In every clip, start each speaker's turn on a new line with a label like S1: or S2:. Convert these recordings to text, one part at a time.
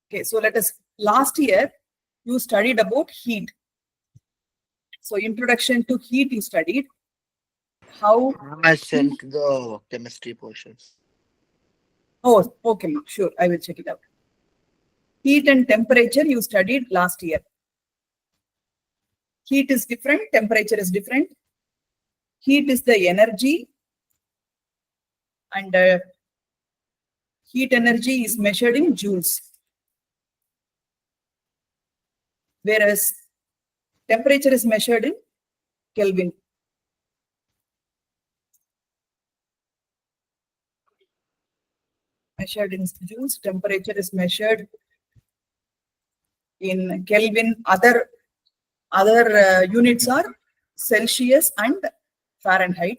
S1: Okay, so last year you studied about heat. So introduction to heat you studied. How?
S2: I sent the chemistry portions.
S1: Oh, okay, sure, I will check it out. Heat and temperature you studied last year. Heat is different, temperature is different. Heat is the energy, and heat energy is measured in joules. Whereas temperature is measured in Kelvin. Measured in joules, temperature is measured in Kelvin. Other units are Celsius and Fahrenheit.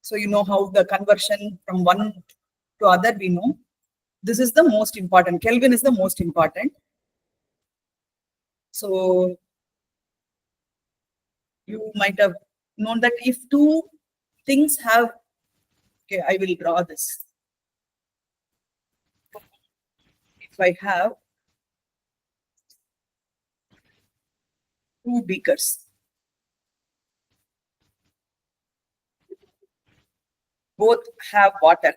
S1: So you know how the conversion from one to other we know. This is the most important. Kelvin is the most important. So you might have known that if two things have, okay, I will draw this. If I have two beakers, both have water.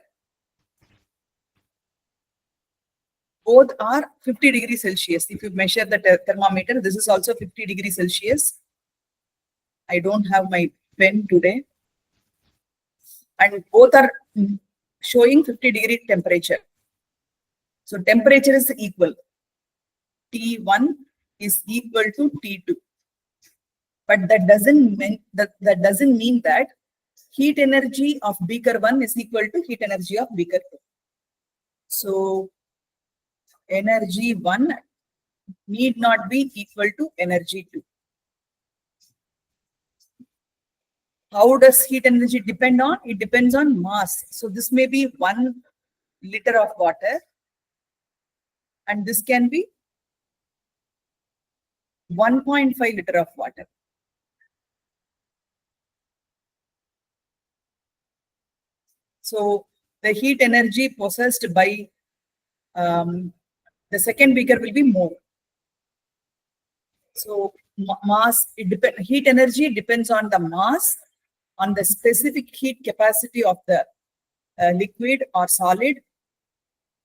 S1: Both are 50 degrees Celsius. If you measure the thermometer, this is also 50 degrees Celsius. I don't have my pen today. And both are showing 50-degree temperature. So temperature is equal. T1 is equal to T2. But that doesn't mean that heat energy of beaker 1 is equal to heat energy of beaker 2. So energy 1 need not be equal to energy 2. How does heat energy depend on? It depends on mass. So this may be 1 liter of water, and this can be 1.5 liter of water. So the heat energy possessed by the second beaker will be more. So mass, heat energy depends on the mass, on the specific heat capacity of the liquid or solid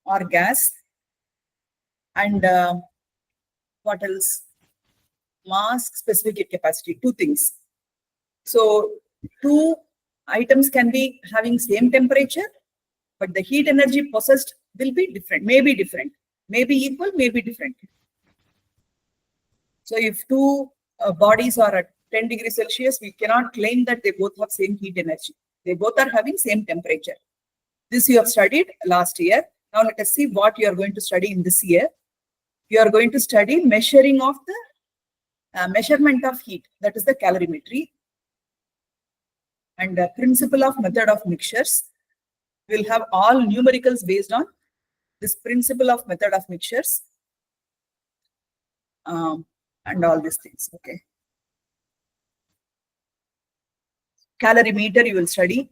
S1: or gas, and what else? Mass, specific heat capacity, two things. So two items can be having same temperature, but the heat energy possessed will be different, may be different, may be equal, may be different. So if two bodies are at 10 degrees Celsius, we cannot claim that they both have same heat energy. They both are having same temperature. This you have studied last year. Now let us see what you are going to study in this year. You are going to study measuring of the measurement of heat, that is the calorimetry, and the principle of method of mixtures. We will have all numericals based on this principle of method of mixtures, and all these things. Okay. Calorimeter you will study.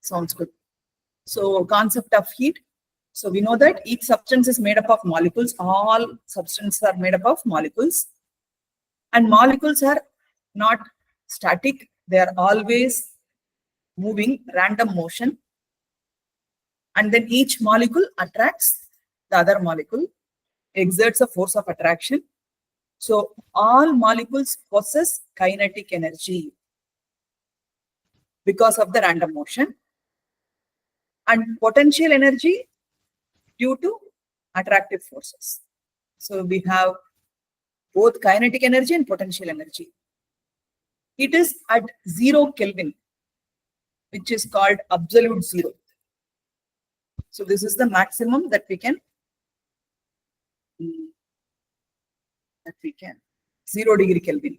S1: Sounds good. So concept of heat. So we know that each substance is made up of molecules. All substances are made up of molecules. And molecules are not static. They are always moving, random motion. And then each molecule attracts the other molecule, exerts a force of attraction. So all molecules possess kinetic energy because of the random motion, and potential energy due to attractive forces. So we have both kinetic energy and potential energy. It is at 0 Kelvin, which is called absolute zero. So this is the maximum that we can 0 degree Kelvin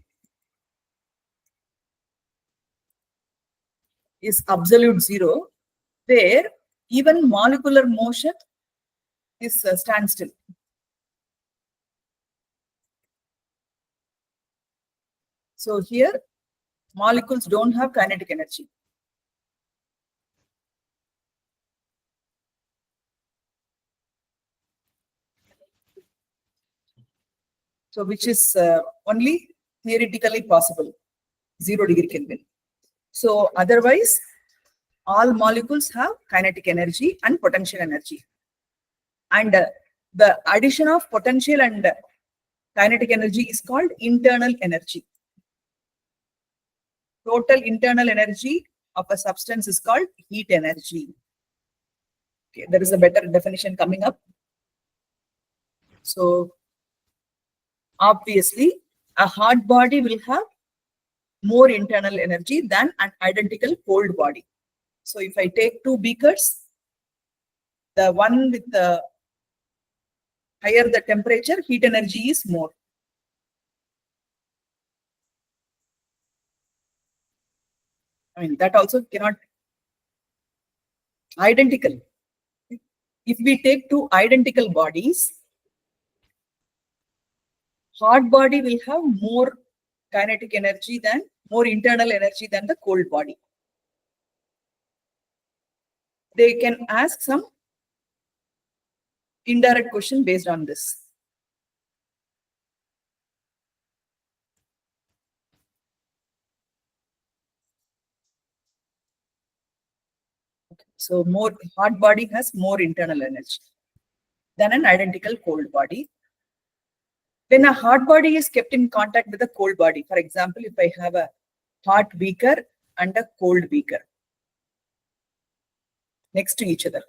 S1: is absolute zero, where even molecular motion is standstill. So here molecules don't have kinetic energy. So which is only theoretically possible, 0 degree Kelvin. So otherwise, all molecules have kinetic energy and potential energy. And the addition of potential and kinetic energy is called internal energy. Total internal energy of a substance is called heat energy. Okay, there is a better definition coming up. So obviously, a hot body will have more internal energy than an identical cold body. So if I take two beakers, the one with the higher the temperature, heat energy is more. I mean, that also cannot identical. If we take two identical bodies, hot body will have more kinetic energy than, more internal energy than the cold body. They can ask some indirect question based on this. So more hot body has more internal energy than an identical cold body. When a hot body is kept in contact with a cold body, for example, if I have a hot beaker and a cold beaker next to each other,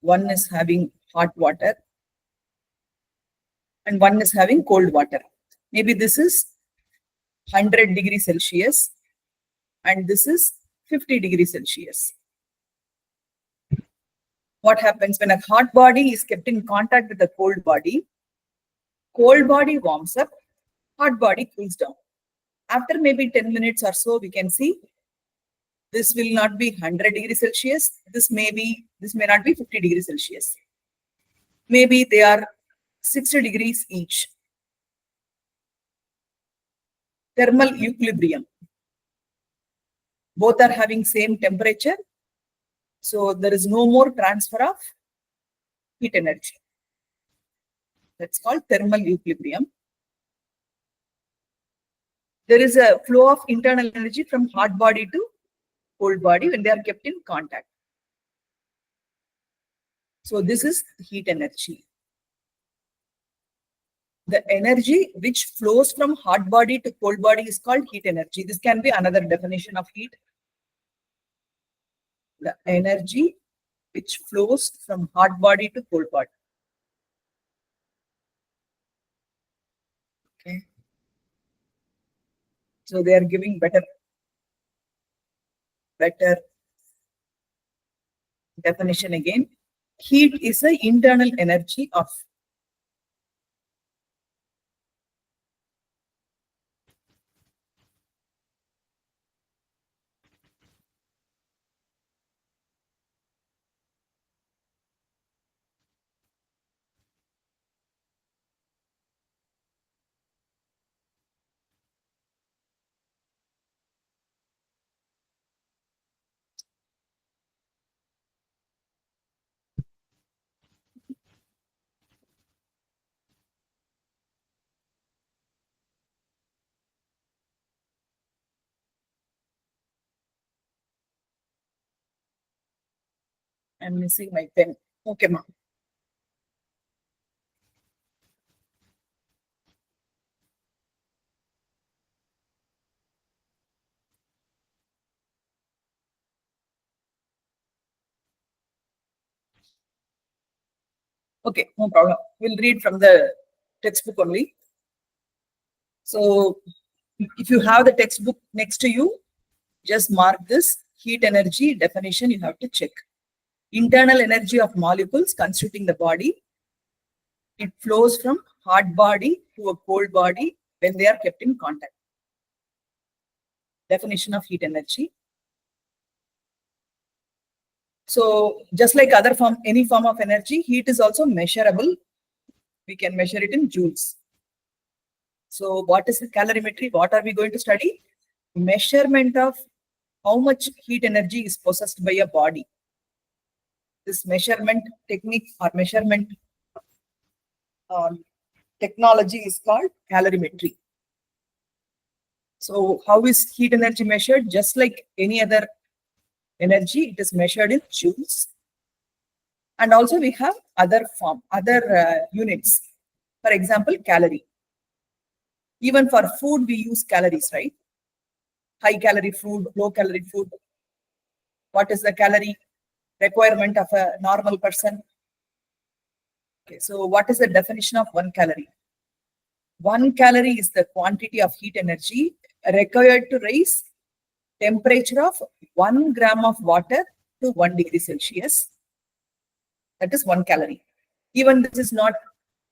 S1: one is having hot water and one is having cold water. Maybe this is 100 degrees Celsius and this is 50 degrees Celsius. What happens when a hot body is kept in contact with a cold body warms up, hot body cools down. After maybe 10 minutes or so, we can see this will not be 100 degrees Celsius. This may not be 50 degrees Celsius. Maybe they are 60 degrees each. Thermal equilibrium. Both are having same temperature. So there is no more transfer of heat energy. That's called thermal equilibrium. There is a flow of internal energy from hot body to cold body when they are kept in contact. So this is heat energy. The energy which flows from hot body to cold body is called heat energy. This can be another definition of heat. The energy which flows from hot body to cold body. Okay. So they are giving better definition again. Heat is the internal energy of I'm missing my pen. Okay, ma'am. Okay, no problem. We'll read from the textbook only. So if you have the textbook next to you, just mark this heat energy definition you have to check. Internal energy of molecules constituting the body. It flows from hot body to a cold body when they are kept in contact. Definition of heat energy. So just like any form of energy, heat is also measurable. We can measure it in joules. So what is the calorimetry? What are we going to study? Measurement of how much heat energy is possessed by a body. This measurement technique or measurement technology is called calorimetry. So how is heat energy measured? Just like any other energy, it is measured in joules. And also we have other units. For example, calorie. Even for food, we use calories, right? High calorie food, low calorie food. What is the calorie requirement of a normal person? Okay, so what is the definition of 1 calorie? 1 calorie is the quantity of heat energy required to raise temperature of 1 gram of water to 1 degree Celsius. That is 1 calorie. Even this is not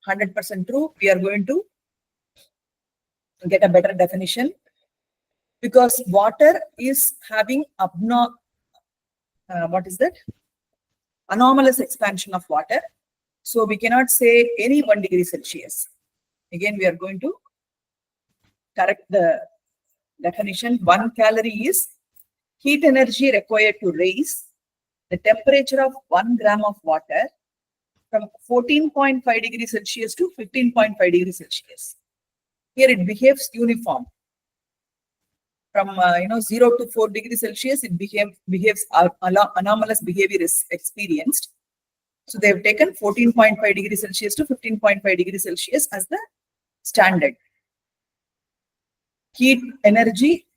S1: 100% true. We are going to get a better definition because water is having anomalous expansion of water. So we cannot say any 1 degree Celsius. Again, we are going to correct the definition. 1 calorie is heat energy required to raise the temperature of 1 gram of water from 14.5 degrees Celsius to 15.5 degrees Celsius. Here it behaves uniform. From 0 to 4 degrees Celsius, it behaves anomalous behavior is experienced. So they have taken 14.5 degrees Celsius to 15.5 degrees Celsius as the standard. Heat energy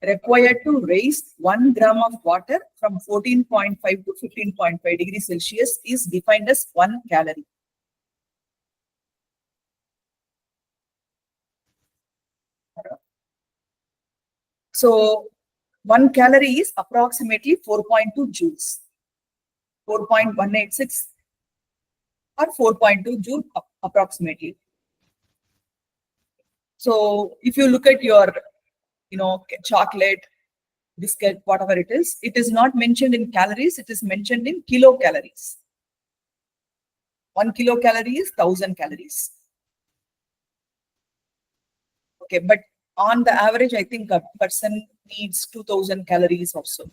S1: required to raise 1 gram of water from 14.5 to 15.5 degrees Celsius is defined as 1 calorie. So 1 calorie is approximately 4.2 joules, 4.186 or 4.2 joule approximately. So if you look at your, chocolate, biscuit, whatever it is not mentioned in calories, it is mentioned in kilocalories. 1 kilocalorie is 1000 calories. Okay, but on the average, I think a person needs 2000 calories or so.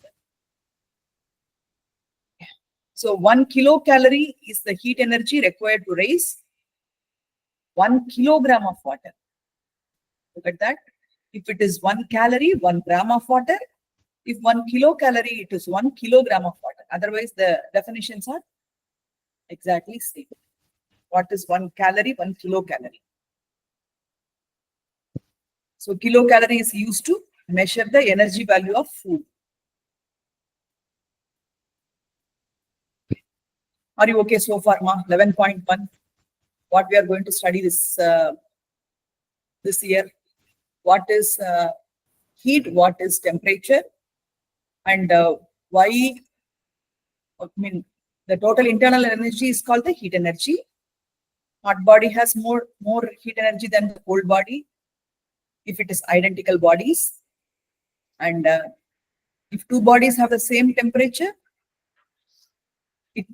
S1: So 1 kilocalorie is the heat energy required to raise 1 kilogram of water. Look at that. If it is 1 calorie, 1 gram of water. If 1 kilocalorie, it is 1 kilogram of water. Otherwise, the definitions are exactly same. What is 1 calorie, 1 kilocalorie? So kilocalorie is used to measure the energy value of food. Are you okay so far, Ma? 11.1. What we are going to study this year? What is heat? What is temperature? And why? The total internal energy is called the heat energy. Hot body has more heat energy than the cold body if it is identical bodies. And if two bodies have the same temperature, it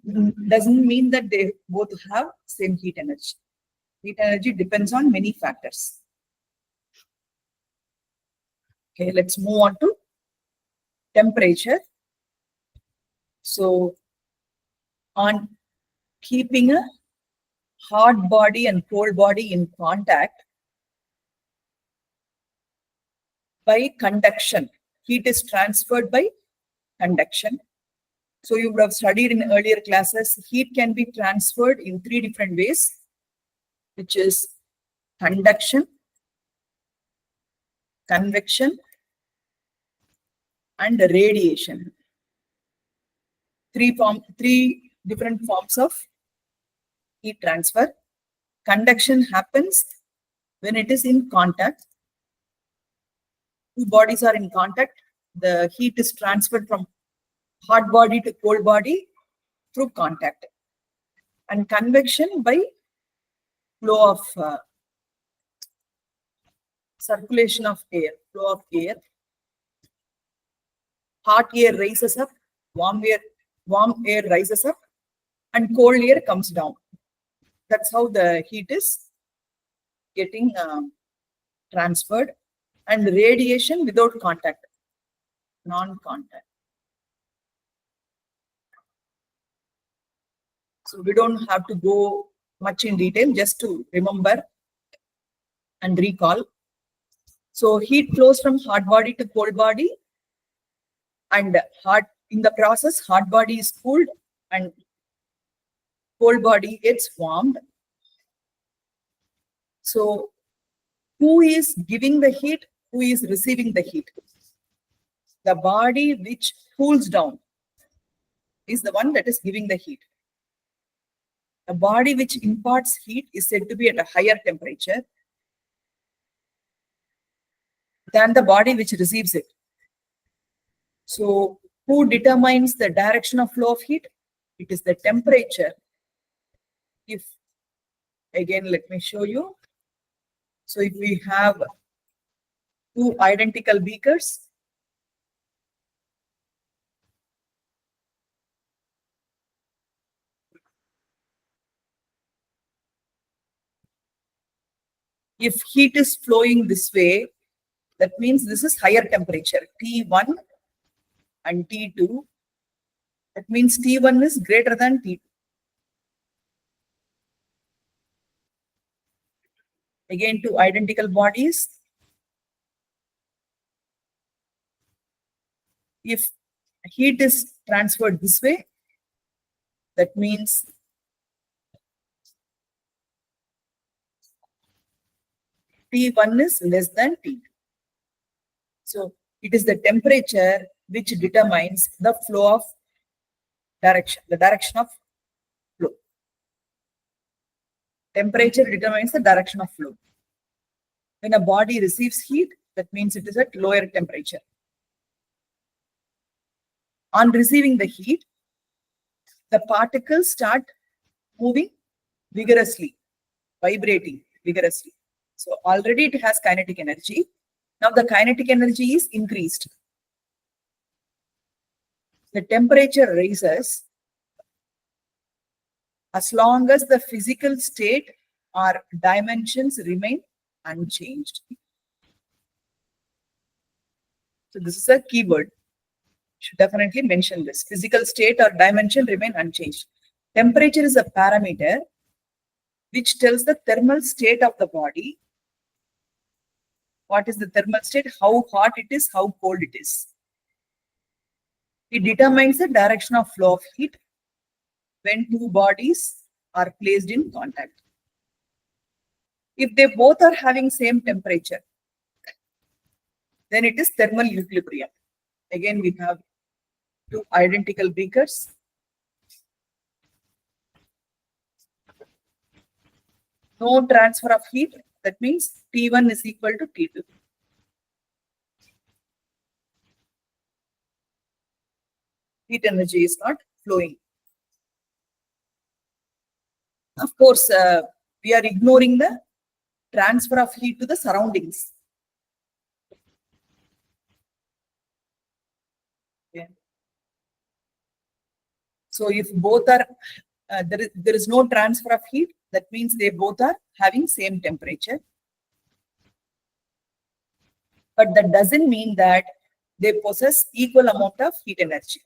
S1: doesn't mean that they both have same heat energy. Heat energy depends on many factors. Okay, let's move on to temperature. So on keeping a hot body and cold body in contact by conduction, heat is transferred by conduction. So you would have studied in earlier classes, heat can be transferred in 3 different ways, which is conduction, convection, and radiation. 3 different forms of heat transfer. Conduction happens when it is in contact. Two bodies are in contact. The heat is transferred from hot body to cold body through contact. And convection by flow of circulation of air, flow of air. Hot air rises up, warm air rises up, and cold air comes down. That's how the heat is getting transferred. And radiation without contact, non-contact. So we don't have to go much in detail, just to remember and recall. So heat flows from hot body to cold body, and in the process, hot body is cooled and cold body gets warmed. So who is giving the heat? Who is receiving the heat? The body which cools down is the one that is giving the heat. The body which imparts heat is said to be at a higher temperature than the body which receives it. So who determines the direction of flow of heat? It is the temperature. If, again, let me show you. So if we have two identical beakers, if heat is flowing this way, that means this is higher temperature, T1 and T2. That means T1 is greater than T2. Again, two identical bodies. If heat is transferred this way, that means T1 is less than T2. So it is the temperature which determines the flow of direction, the direction of flow. Temperature determines the direction of flow. When a body receives heat, that means it is at lower temperature. On receiving the heat, the particles start moving vigorously, vibrating vigorously. So already it has kinetic energy. Now the kinetic energy is increased. The temperature rises as long as the physical state or dimensions remain unchanged. So this is a keyword. Should definitely mention this. Physical state or dimension remain unchanged. Temperature is a parameter which tells the thermal state of the body. What is the thermal state? How hot it is, how cold it is. It determines the direction of flow of heat when two bodies are placed in contact. If they both are having same temperature, then it is thermal equilibrium. Again, we have two identical beakers. No transfer of heat. That means T1 is equal to T2. Heat energy is not flowing. Of course, we are ignoring the transfer of heat to the surroundings. Okay. So if both are, there is no transfer of heat, that means they both are having same temperature. But that doesn't mean that they possess equal amount of heat energy.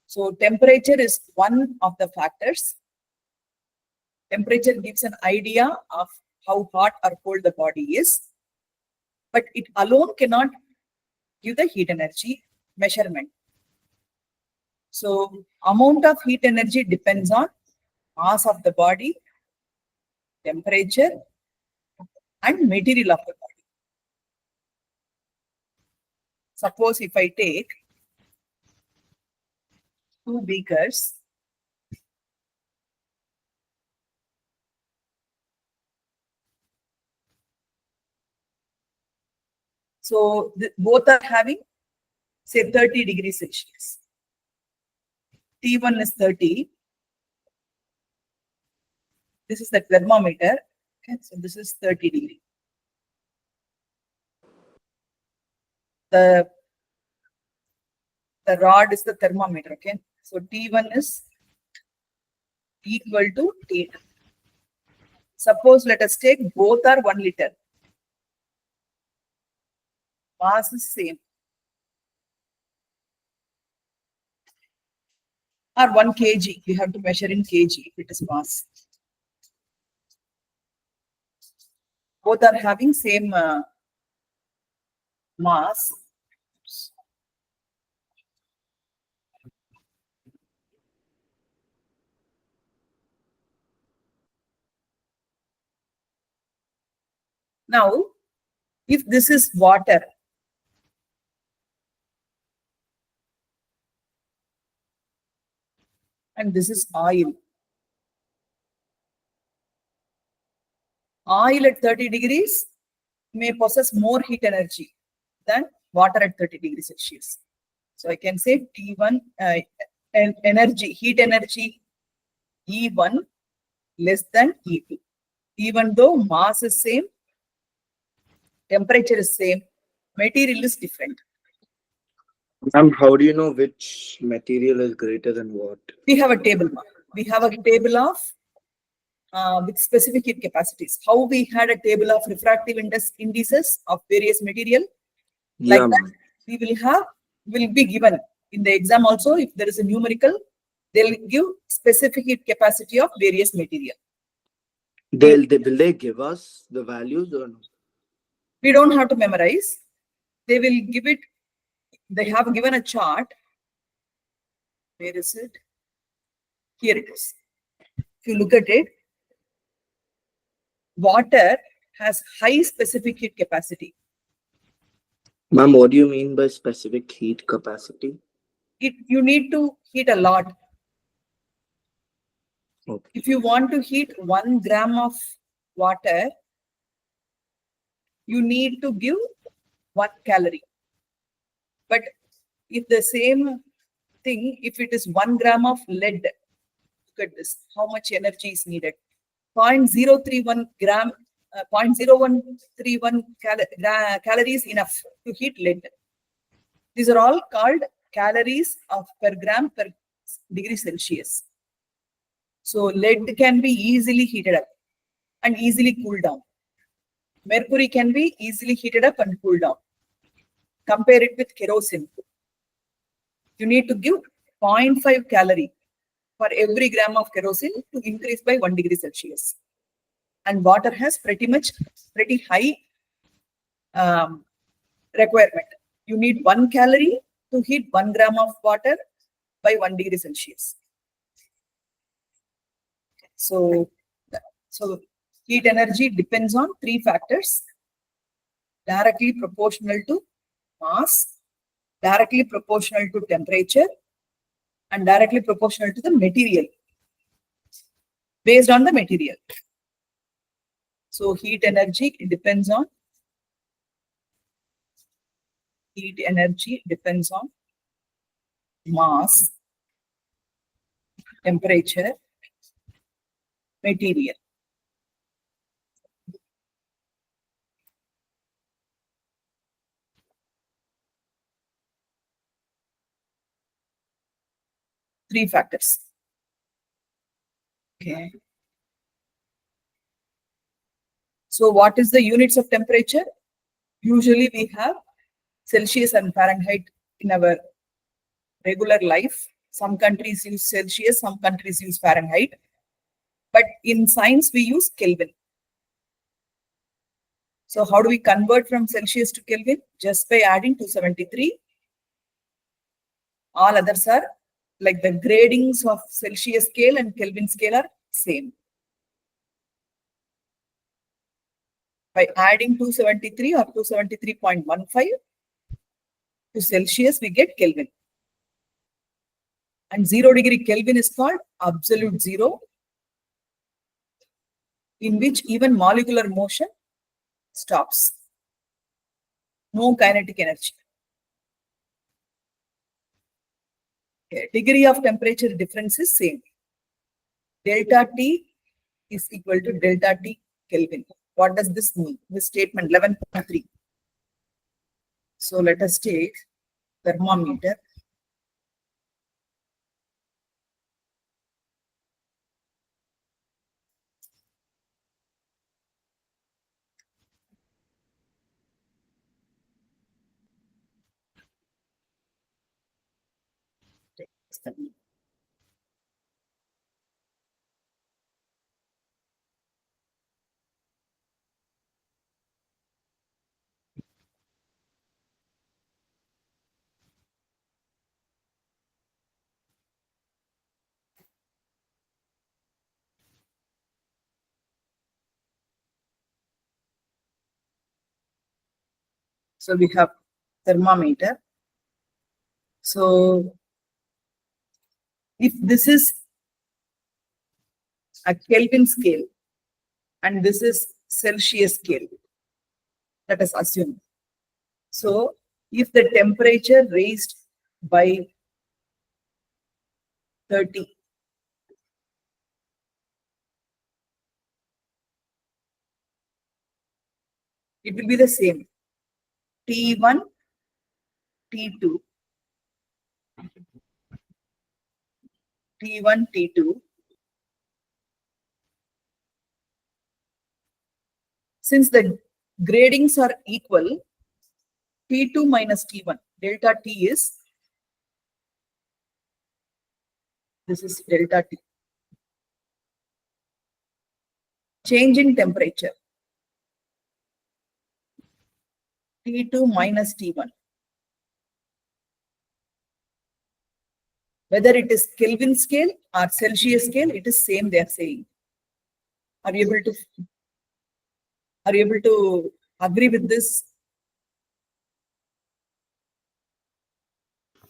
S1: So temperature is one of the factors. Temperature gives an idea of how hot or cold the body is, but it alone cannot give the heat energy measurement. So amount of heat energy depends on mass of the body, temperature, and material of the body. Suppose if I take two beakers, so both are having, say, 30 degrees Celsius. T1 is 30. This is the thermometer. Okay, so this is 30 degrees. The rod is the thermometer. Okay, so T1 is equal to T2. Suppose let us take both are 1 liter. Mass is same. or 1 kg. We have to measure in kg if it is mass. Both are having same mass. Now, if this is water, and this is oil. Oil at 30 degrees may possess more heat energy than water at 30 degrees Celsius. So I can say T1 heat energy E1 less than E2. Even though mass is same, temperature is same, material is different.
S2: Ma'am, how do you know which material is greater than what?
S1: We have a table. We have a table of with specific heat capacities. How we had a table of refractive indices of various material, like
S2: Yeah,
S1: that
S2: ma'am.
S1: we will be given in the exam also. If there is a numerical, they'll give specific heat capacity of various material.
S2: Will they give us the values or no?
S1: We don't have to memorize. They will give it. They have given a chart. Where is it? Here it is. If you look at it, water has high specific heat capacity.
S2: Ma'am, what do you mean by specific heat capacity?
S1: You need to heat a lot.
S2: Okay.
S1: If you want to heat 1 gram of water, you need to give 1 calorie. But if the same thing, if it is 1 gram of lead, look at this, how much energy is needed. 0.031 gram, 0.0131 calories enough to heat lead. These are all called calories of per gram per degree Celsius. So lead can be easily heated up and easily cooled down. Mercury can be easily heated up and cooled down. Compare it with kerosene. You need to give 0.5 calorie for every gram of kerosene to increase by 1 degree Celsius. And water has pretty high requirement. You need 1 calorie to heat 1 gram of water by 1 degree Celsius. So heat energy depends on 3 factors: directly proportional to mass, directly proportional to temperature, and directly proportional to the material, based on the material. So heat energy depends on mass, temperature, material. Three factors. Okay. So what is the units of temperature? Usually we have Celsius and Fahrenheit in our regular life. Some countries use Celsius, some countries use Fahrenheit. But in science, we use Kelvin. So how do we convert from Celsius to Kelvin? Just by adding 273. All others are like the gradings of Celsius scale and Kelvin scale are same. By adding 273 or 273.15 to Celsius, we get Kelvin. And 0 degree Kelvin is called absolute zero, in which even molecular motion stops. No kinetic energy. Okay. Degree of temperature difference is same. Delta T is equal to delta T Kelvin. What does this mean? This statement 11.3. So let us take thermometer. So we have thermometer. So if this is a Kelvin scale and this is Celsius scale, let us assume. So if the temperature raised by 30, it will be the same. T1, T2, T1, T2. Since the gradings are equal, T2 minus T1, delta T is, this is delta T. Change in temperature, T2 minus T1. Whether it is Kelvin scale or Celsius scale, it is same, they are saying. Are you able to agree with this?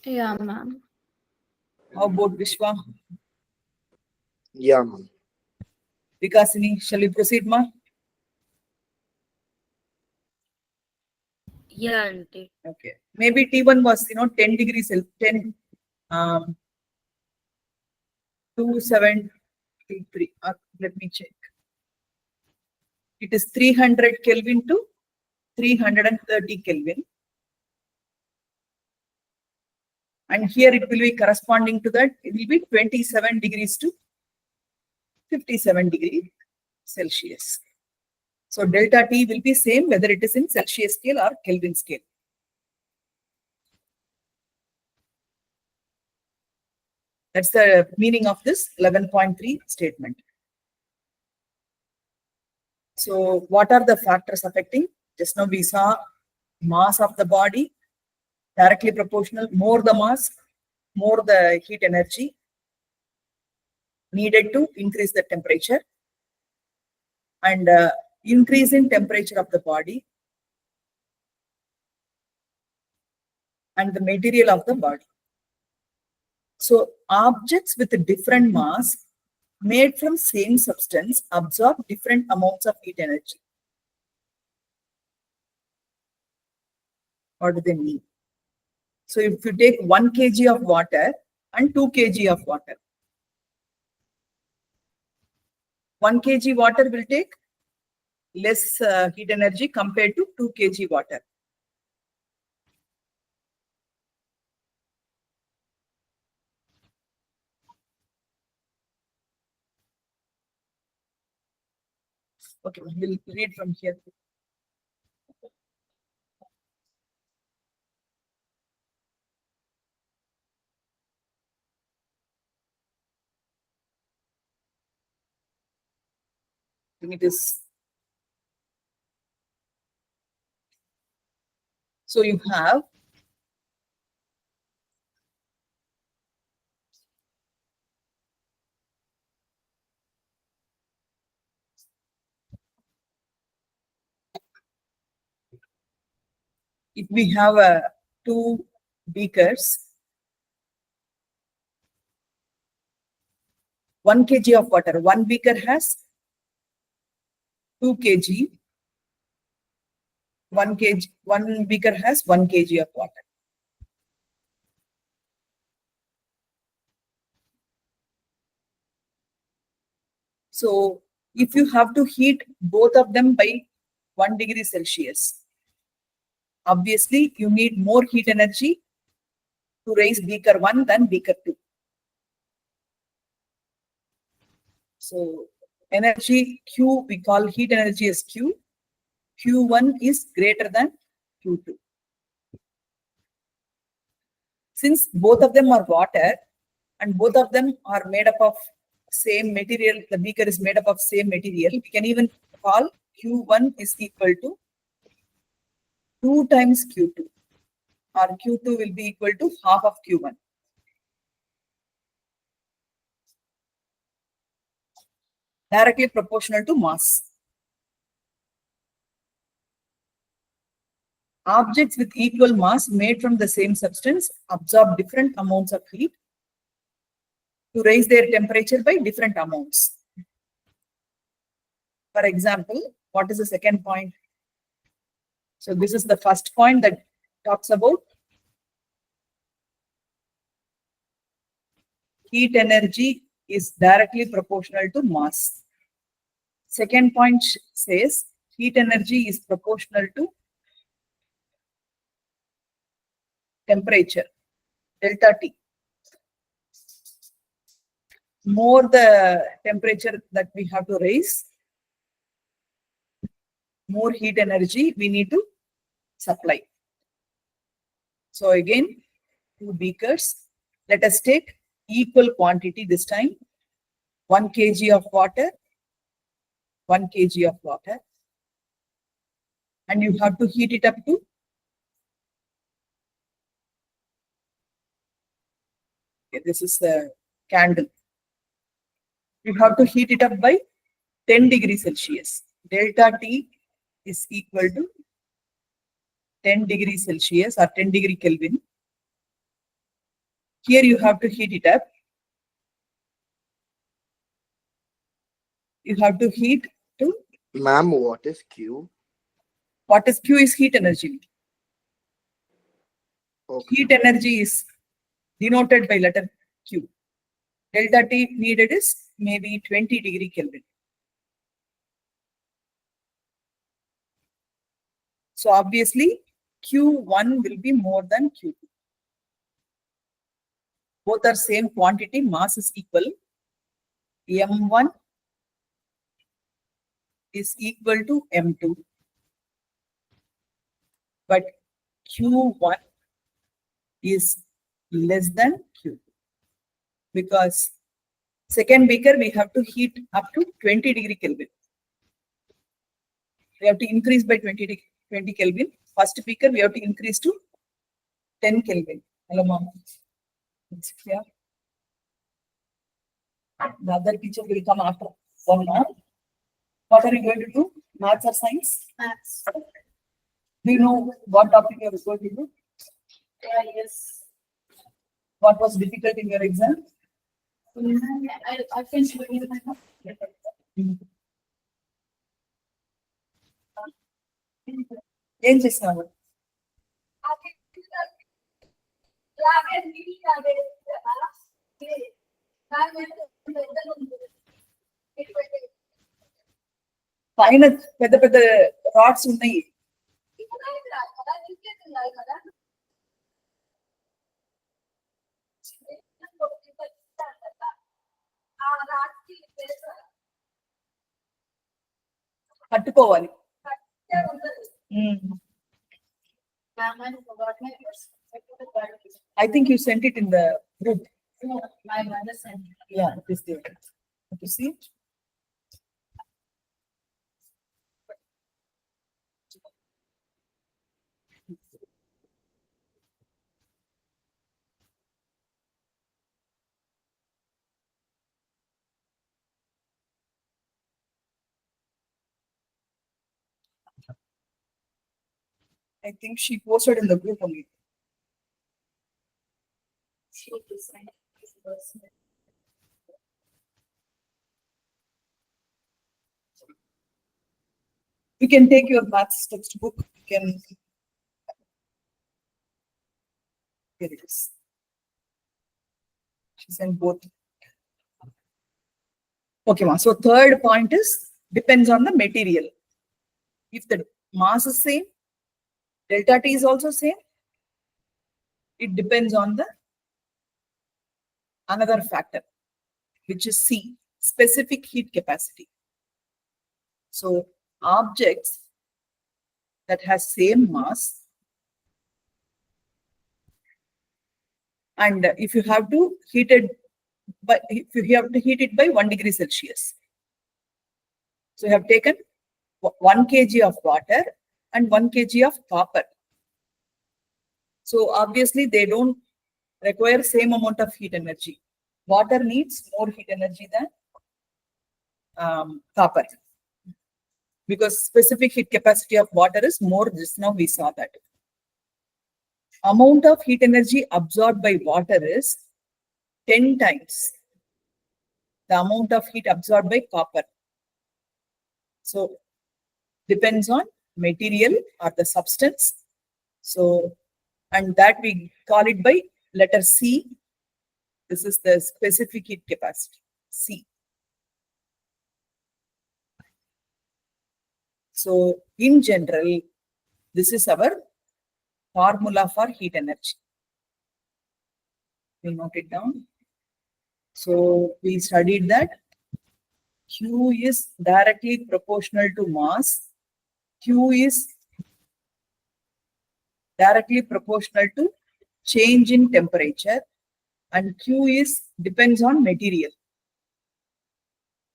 S3: Yeah, ma'am.
S1: How about Vishwa?
S2: Yeah, ma'am.
S1: Vikasini, shall we proceed, ma?
S3: Yeah, auntie.
S1: Okay. Maybe T1 was, 10 degrees, 10, 273. Let me check. It is 300 Kelvin to 330 Kelvin. And here it will be corresponding to that. It will be 27 degrees to 57 degrees Celsius. So delta T will be same whether it is in Celsius scale or Kelvin scale. That's the meaning of this 11.3 statement. So what are the factors affecting? Just now we saw mass of the body, directly proportional, more the mass, more the heat energy needed to increase the temperature, and increase in temperature of the body and the material of the body. So objects with a different mass made from same substance absorb different amounts of heat energy. What do they mean? So if you take 1 kg of water and 2 kg of water, 1 kg water will take less heat energy compared to 2 kg water. Okay, we'll read from here. It is, so you have if we have two beakers, 1 kg of water, one beaker has 2 kg, 1 kg, one beaker has 1 kg of water. So if you have to heat both of them by 1 degree Celsius, obviously you need more heat energy to raise beaker 1 than beaker 2. So energy Q, we call heat energy as Q. Q1 is greater than Q2. Since both of them are water and both of them are made up of same material, the beaker is made up of same material, we can even call Q1 is equal to 2 times Q2, or Q2 will be equal to half of Q1. Directly proportional to mass. Objects with equal mass made from the same substance absorb different amounts of heat to raise their temperature by different amounts. For example, what is the second point? So this is the first point that talks about heat energy is directly proportional to mass. Second point says heat energy is proportional to temperature, delta T. More the temperature that we have to raise, more heat energy we need to supply. So again, 2 beakers. Let us take equal quantity this time. 1 kg of water, 1 kg of water. And you have to heat it up to this is the candle. You have to heat it up by 10 degrees Celsius. Delta T is equal to 10 degrees Celsius or 10 degree Kelvin. Here you have to heat it up. You have to heat to.
S2: Ma'am, what is Q?
S1: What is Q is heat energy.
S2: Okay.
S1: Heat energy is denoted by letter Q. Delta T needed is maybe 20 degree Kelvin. So obviously Q1 will be more than Q2. Both are same quantity, mass is equal. M1 is equal to M2. But Q1 is less than Q2. Because second beaker we have to heat up to 20 degree Kelvin. We have to increase by 20 Kelvin. First beaker we have to increase to 10 Kelvin. Hello, mom. It's clear. The other teacher will come after 1 hour. What are you going to do? Maths or science?
S3: Maths.
S1: Do you know what topic you are going to do?
S3: Yeah, yes.
S1: What was difficult in your exam?
S3: I finished looking at my book.
S1: ఏం చేసినావు? పైన పెద్ద పెద్ద rods ఉన్నాయి. పట్టుకోవాలి. I think you sent it in the group.
S3: No, my mother sent it.
S1: Yeah, it is there. You see? I think she posted in the group only. You can take your maths textbook. You can. Here it is. She sent both. Okay, ma. So third point is depends on the material. If the mass is same, delta T is also same. It depends on the another factor, which is C, specific heat capacity. So objects that has same mass, and if you have to heat it, but if you have to heat it by 1 degree Celsius. So you have taken 1 kg of water and 1 kg of copper. So obviously they don't require same amount of heat energy. Water needs more heat energy than copper, because specific heat capacity of water is more. Just now we saw that. amount of heat energy absorbed by water is 10 times the amount of heat absorbed by copper. So depends on material or the substance. So, and that we call it by letter C. This is the specific heat capacity, C. So in general, this is our formula for heat energy. We note it down. So we studied that Q is directly proportional to mass. Q is directly proportional to change in temperature, and Q is depends on material.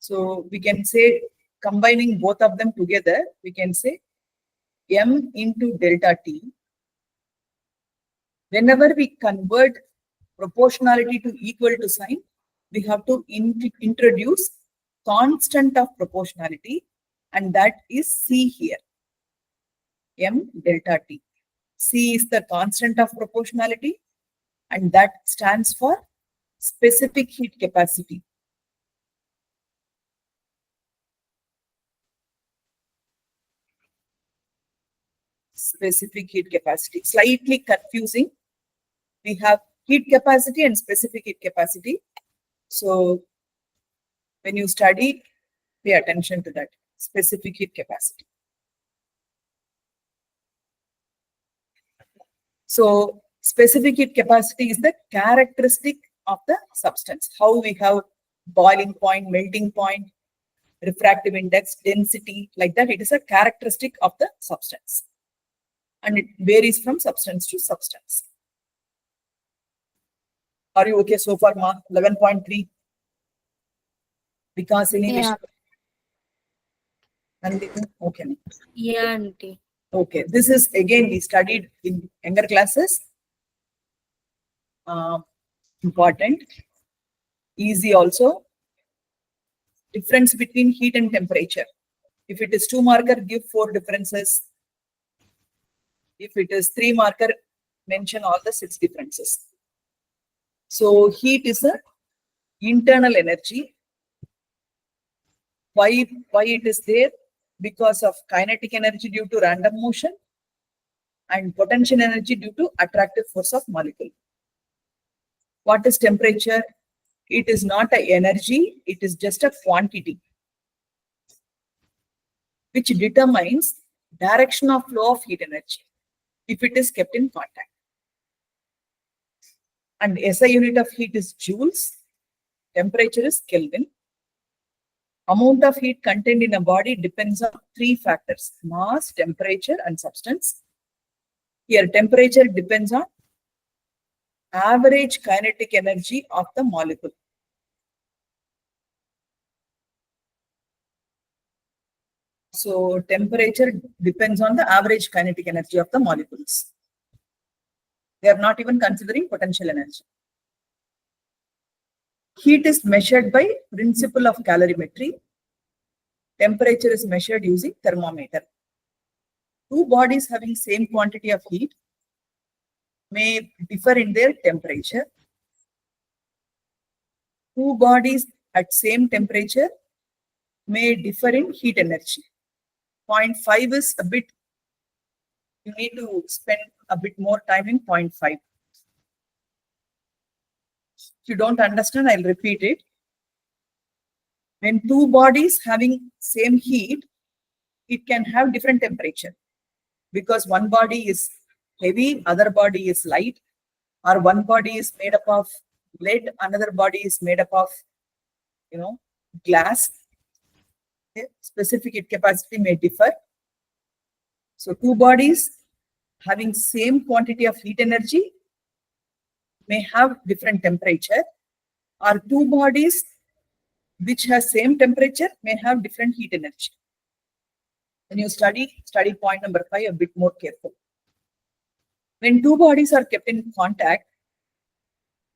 S1: So we can say, combining both of them together, we can say M into delta T. Whenever we convert proportionality to equal to sign, we have to introduce constant of proportionality, and that is C here, M delta T. C is the constant of proportionality, and that stands for specific heat capacity. Specific heat capacity. Slightly confusing. We have heat capacity and specific heat capacity. So when you study, pay attention to that. Specific heat capacity. So specific heat capacity is the characteristic of the substance. How we have boiling point, melting point, refractive index, density, like that. It is a characteristic of the substance. And it varies from substance to substance. Are you okay so far, Ma? 11.3. Because any
S4: Yeah.
S1: okay.
S4: Yeah, auntie.
S1: Okay. This is again we studied in younger classes. Important. Easy also. Difference between heat and temperature. If it is 2 marker, give 4 differences. If it is 3 marker, mention all the 6 differences. So heat is a internal energy. Why it is there? Because of kinetic energy due to random motion and potential energy due to attractive force of molecule. What is temperature? It is not an energy, it is just a quantity which determines direction of flow of heat energy if it is kept in contact. And SI unit of heat is joules, temperature is Kelvin. Amount of heat contained in a body depends on 3 factors: mass, temperature, and substance. Here, temperature depends on average kinetic energy of the molecule. So, temperature depends on the average kinetic energy of the molecules. They are not even considering potential energy. Heat is measured by principle of calorimetry. Temperature is measured using thermometer. 2 bodies having same quantity of heat may differ in their temperature. 2 bodies at same temperature may differ in heat energy. 0.5 is a bit, you need to spend a bit more time in 0.5. If you don't understand, I'll repeat it. When 2 bodies having same heat, it can have different temperature because one body is heavy, other body is light, or one body is made up of lead, another body is made up of, glass. Okay. Specific heat capacity may differ. So 2 bodies having same quantity of heat energy may have different temperature, or 2 bodies which has same temperature may have different heat energy. When you study point number 5 a bit more careful. When 2 bodies are kept in contact,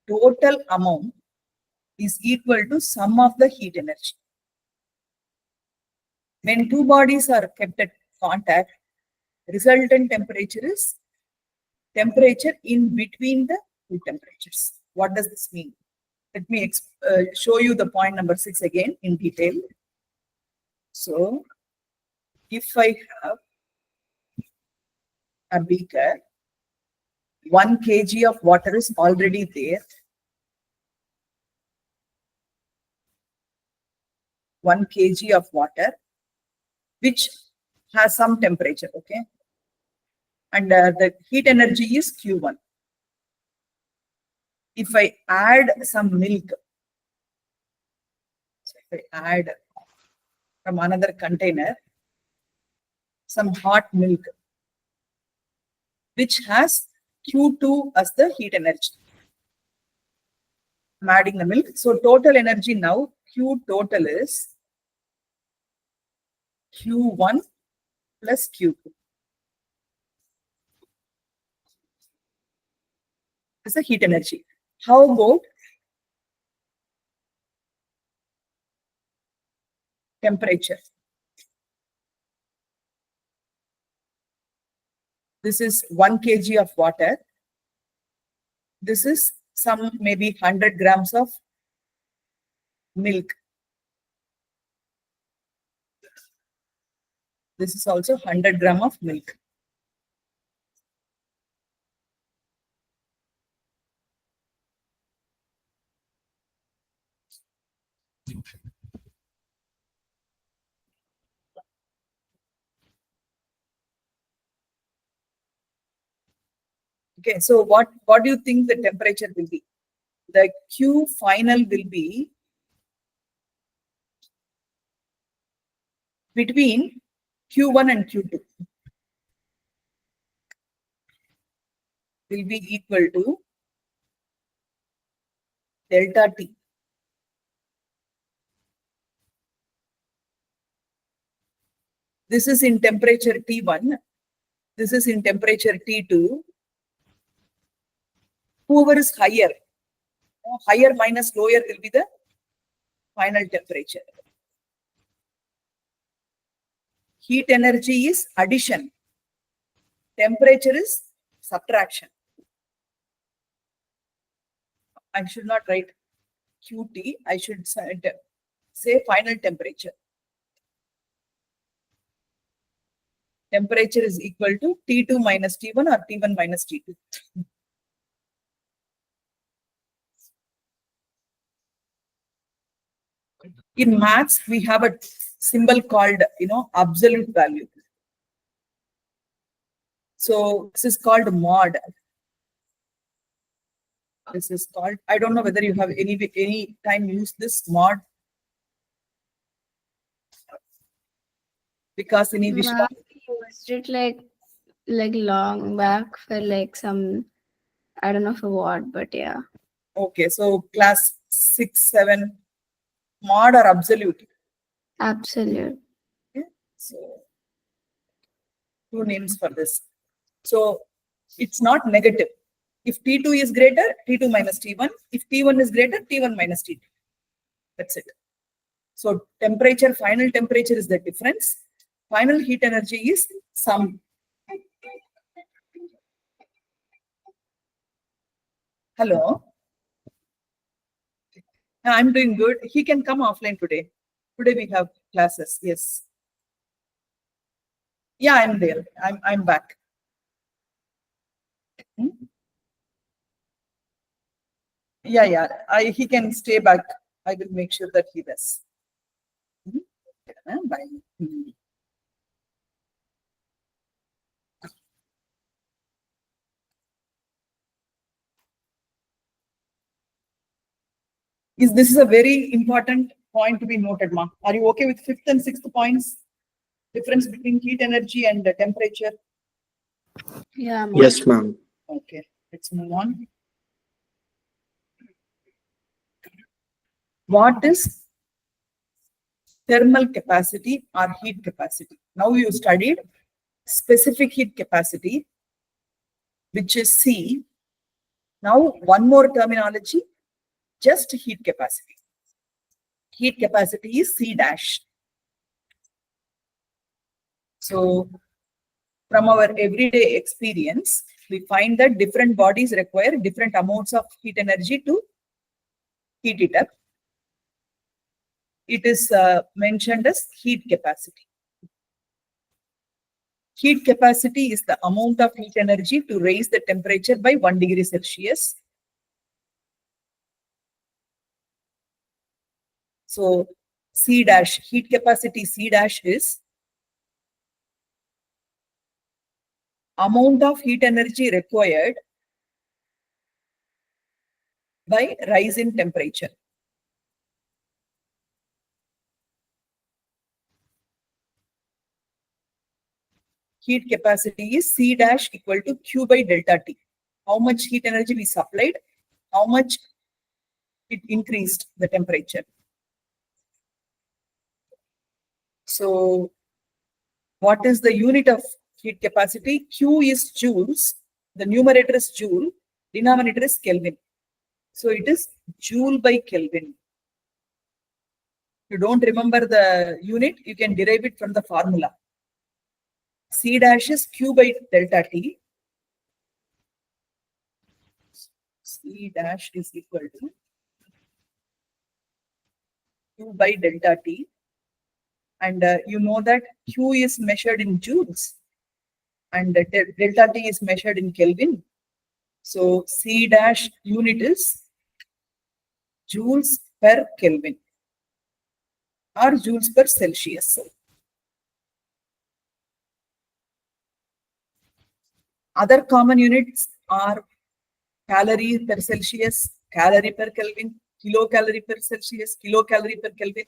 S1: total amount is equal to sum of the heat energy. When 2 bodies are kept at contact, resultant temperature is temperature in between the two temperatures. What does this mean? Let me show you the point number 6 again in detail. So, if I have a beaker, 1 kg of water is already there. 1 kg of water, which has some temperature, okay? And the heat energy is Q1. If I add some milk, so if I add from another container some hot milk, which has Q2 as the heat energy. I'm adding the milk. So total energy now, Q total is Q1 plus Q2. This is the heat energy. How about temperature? This is 1 kg of water. This is some maybe 100 grams of milk. This is also 100 gram of milk. Okay, so what do you think the temperature will be? The Q final will be between Q1 and Q2. Will be equal to delta T. This is in temperature T1. This is in temperature T2. Whoever is higher, higher minus lower will be the final temperature. Heat energy is addition. Temperature is subtraction. I should not write QT. I should say final temperature. Temperature is equal to T2 minus T1 or T1 minus T2. In maths, we have a symbol called, absolute value. So this is called mod. This is called, I don't know whether you have any time used this mod. Because in English,
S4: Ma'am, we used it like long back for like some, I don't know for what, but yeah.
S1: okay, so class 6, 7, mod or absolute.
S4: Absolute.
S1: Okay, so 2 names for this. So it's not negative. If T2 is greater, T2 minus T1. If T1 is greater, T1 minus T2. That's it. So temperature, final temperature is the difference. Final heat energy is sum. Hello. I'm doing good. He can come offline today. Today we have classes. Yes. Yeah, I'm there. I'm back. Yeah. He can stay back. I will make sure that he does. Bye. This is a very important point to be noted, Ma. Are you okay with 5th and 6th points? Difference between heat energy and the temperature.
S4: Yeah, ma'am.
S2: Yes, ma'am.
S1: Okay, let's move on. What is thermal capacity or heat capacity? Now you studied specific heat capacity, which is C. Now one more terminology, just heat capacity. Heat capacity is C dash. So from our everyday experience, we find that different bodies require different amounts of heat energy to heat it up. It is mentioned as heat capacity. Heat capacity is the amount of heat energy to raise the temperature by 1 degree Celsius. So C dash, heat capacity C dash is amount of heat energy required by rise in temperature. Heat capacity is C dash equal to Q by delta T. How much heat energy we supplied, how much it increased the temperature. So what is the unit of heat capacity? Q is joules. The numerator is joule, denominator is Kelvin. So it is joule by Kelvin. If you don't remember the unit, you can derive it from the formula. C dash is Q by delta T. C dash is equal to Q by delta T. And you know that Q is measured in joules and delta T is measured in Kelvin. So C dash unit is joules per Kelvin or joules per Celsius. Other common units are calorie per Celsius, calorie per Kelvin, kilocalorie per Celsius, kilocalorie per Kelvin.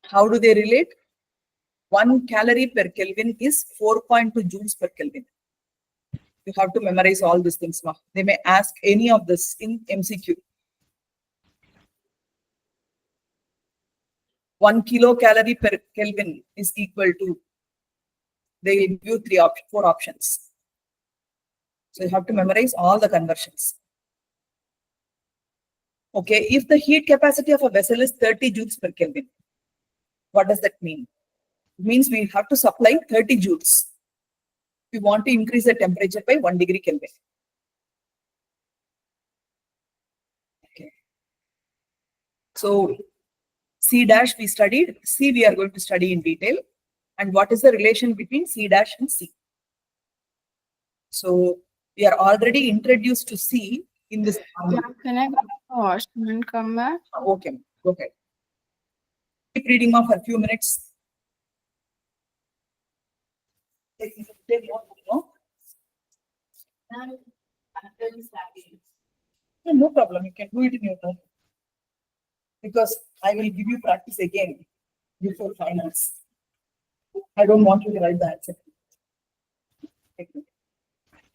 S1: How do they relate? 1 calorie per Kelvin is 4.2 joules per Kelvin. You have to memorize all these things now. They may ask any of this in MCQ. 1 kilocalorie per Kelvin is equal to, they will give you 4 options. So you have to memorize all the conversions. Okay, if the heat capacity of a vessel is 30 joules per Kelvin, what does that mean? It means we have to supply 30 joules. We want to increase the temperature by 1 degree Kelvin. Okay. So C dash we studied, C we are going to study in detail. And what is the relation between C dash and C? So we are already introduced to C in this.
S4: Yeah, can I go to the washroom and come back?
S1: Okay, go ahead. Keep reading off for a few minutes. Take more, no? No problem, you can do it in your home. Because I will give you practice again before finals. I don't want you to write the answer.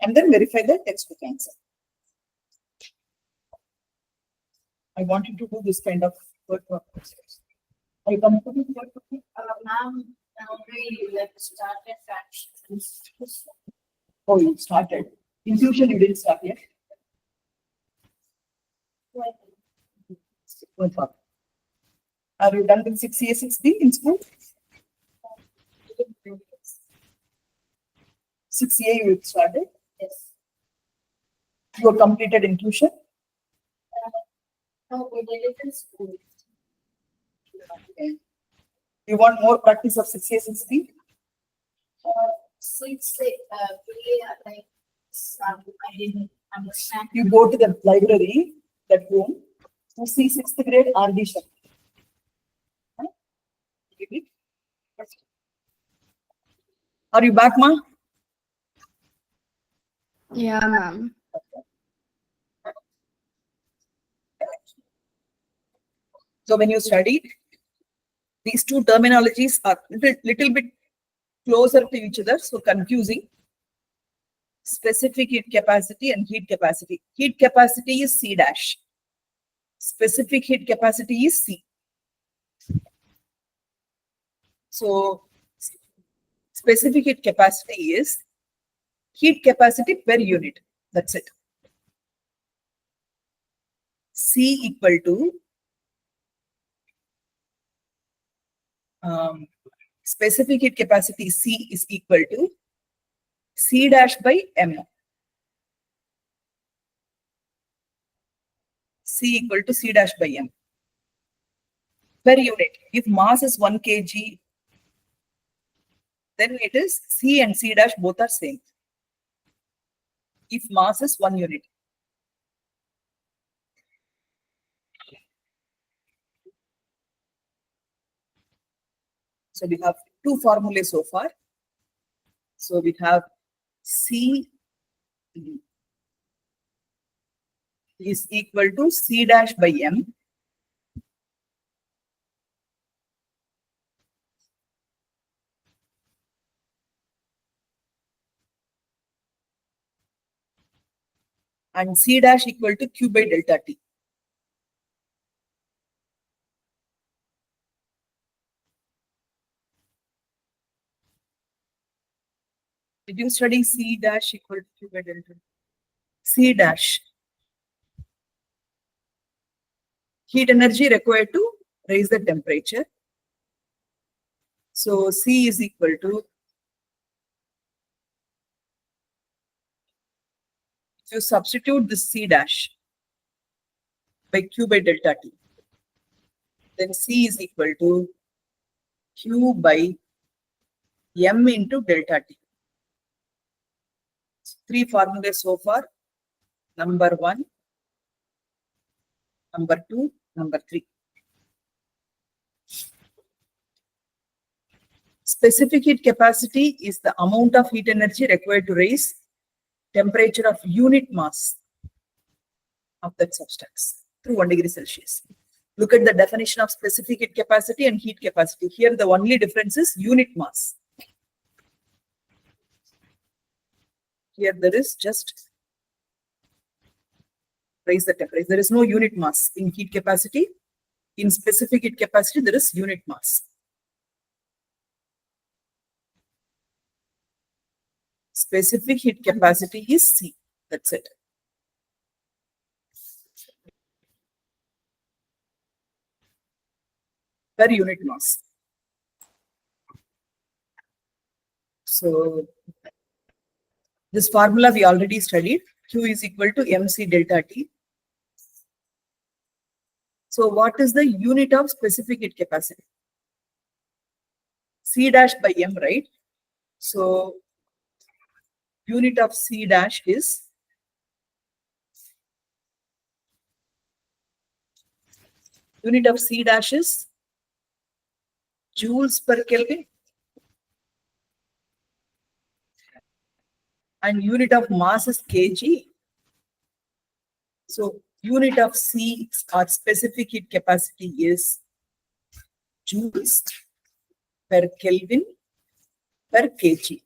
S1: And then verify the textbook answer. I want you to do this kind of work. Are you comfortable with work?
S3: Ma'am, already like started fractions.
S1: Oh, you started. Intuition, you didn't start yet. Are you done with 6A, 6B in school? 6A you started?
S3: Yes.
S1: You are completed inclusion?
S3: No, we did it in school.
S1: Okay. You want more practice of 6A, 6B?
S3: Six, really, like, I didn't understand.
S1: You go to the library, that room, to see 6th grade RD Shakti. Huh? Are you back, ma?
S4: Yeah, ma'am.
S1: So when you study, these two terminologies are little bit closer to each other, so confusing. Specific heat capacity and heat capacity. Heat capacity is C dash. Specific heat capacity is C. So specific heat capacity is heat capacity per unit. That's it. C equal to specific heat capacity C is equal to C dash by M. C equal to C dash by M. Per unit. If mass is 1 kg, then it is C and C dash both are same. If mass is 1 unit. So we have two formulas so far. So we have C is equal to C dash by M. And C dash equal to Q by delta T. Did you study C dash equal to Q by delta T? C dash. Heat energy required to raise the temperature. So C is equal to, if you substitute this C dash by Q by delta T, then C is equal to Q by M into delta T. Three formulas so far. Number 1, number 2, number 3. Specific heat capacity is the amount of heat energy required to raise temperature of unit mass of that substance through 1 degree Celsius. Look at the definition of specific heat capacity and heat capacity. Here the only difference is unit mass. Here there is just raise the temperature. There is no unit mass in heat capacity. In specific heat capacity, there is unit mass. Specific heat capacity is C. That's it. Per unit mass. So this formula we already studied. Q is equal to MC delta T. So what is the unit of specific heat capacity? C dash by M, right? So unit of C dash is joules per Kelvin. And unit of mass is kg. So unit of C or specific heat capacity is joules per Kelvin per kg.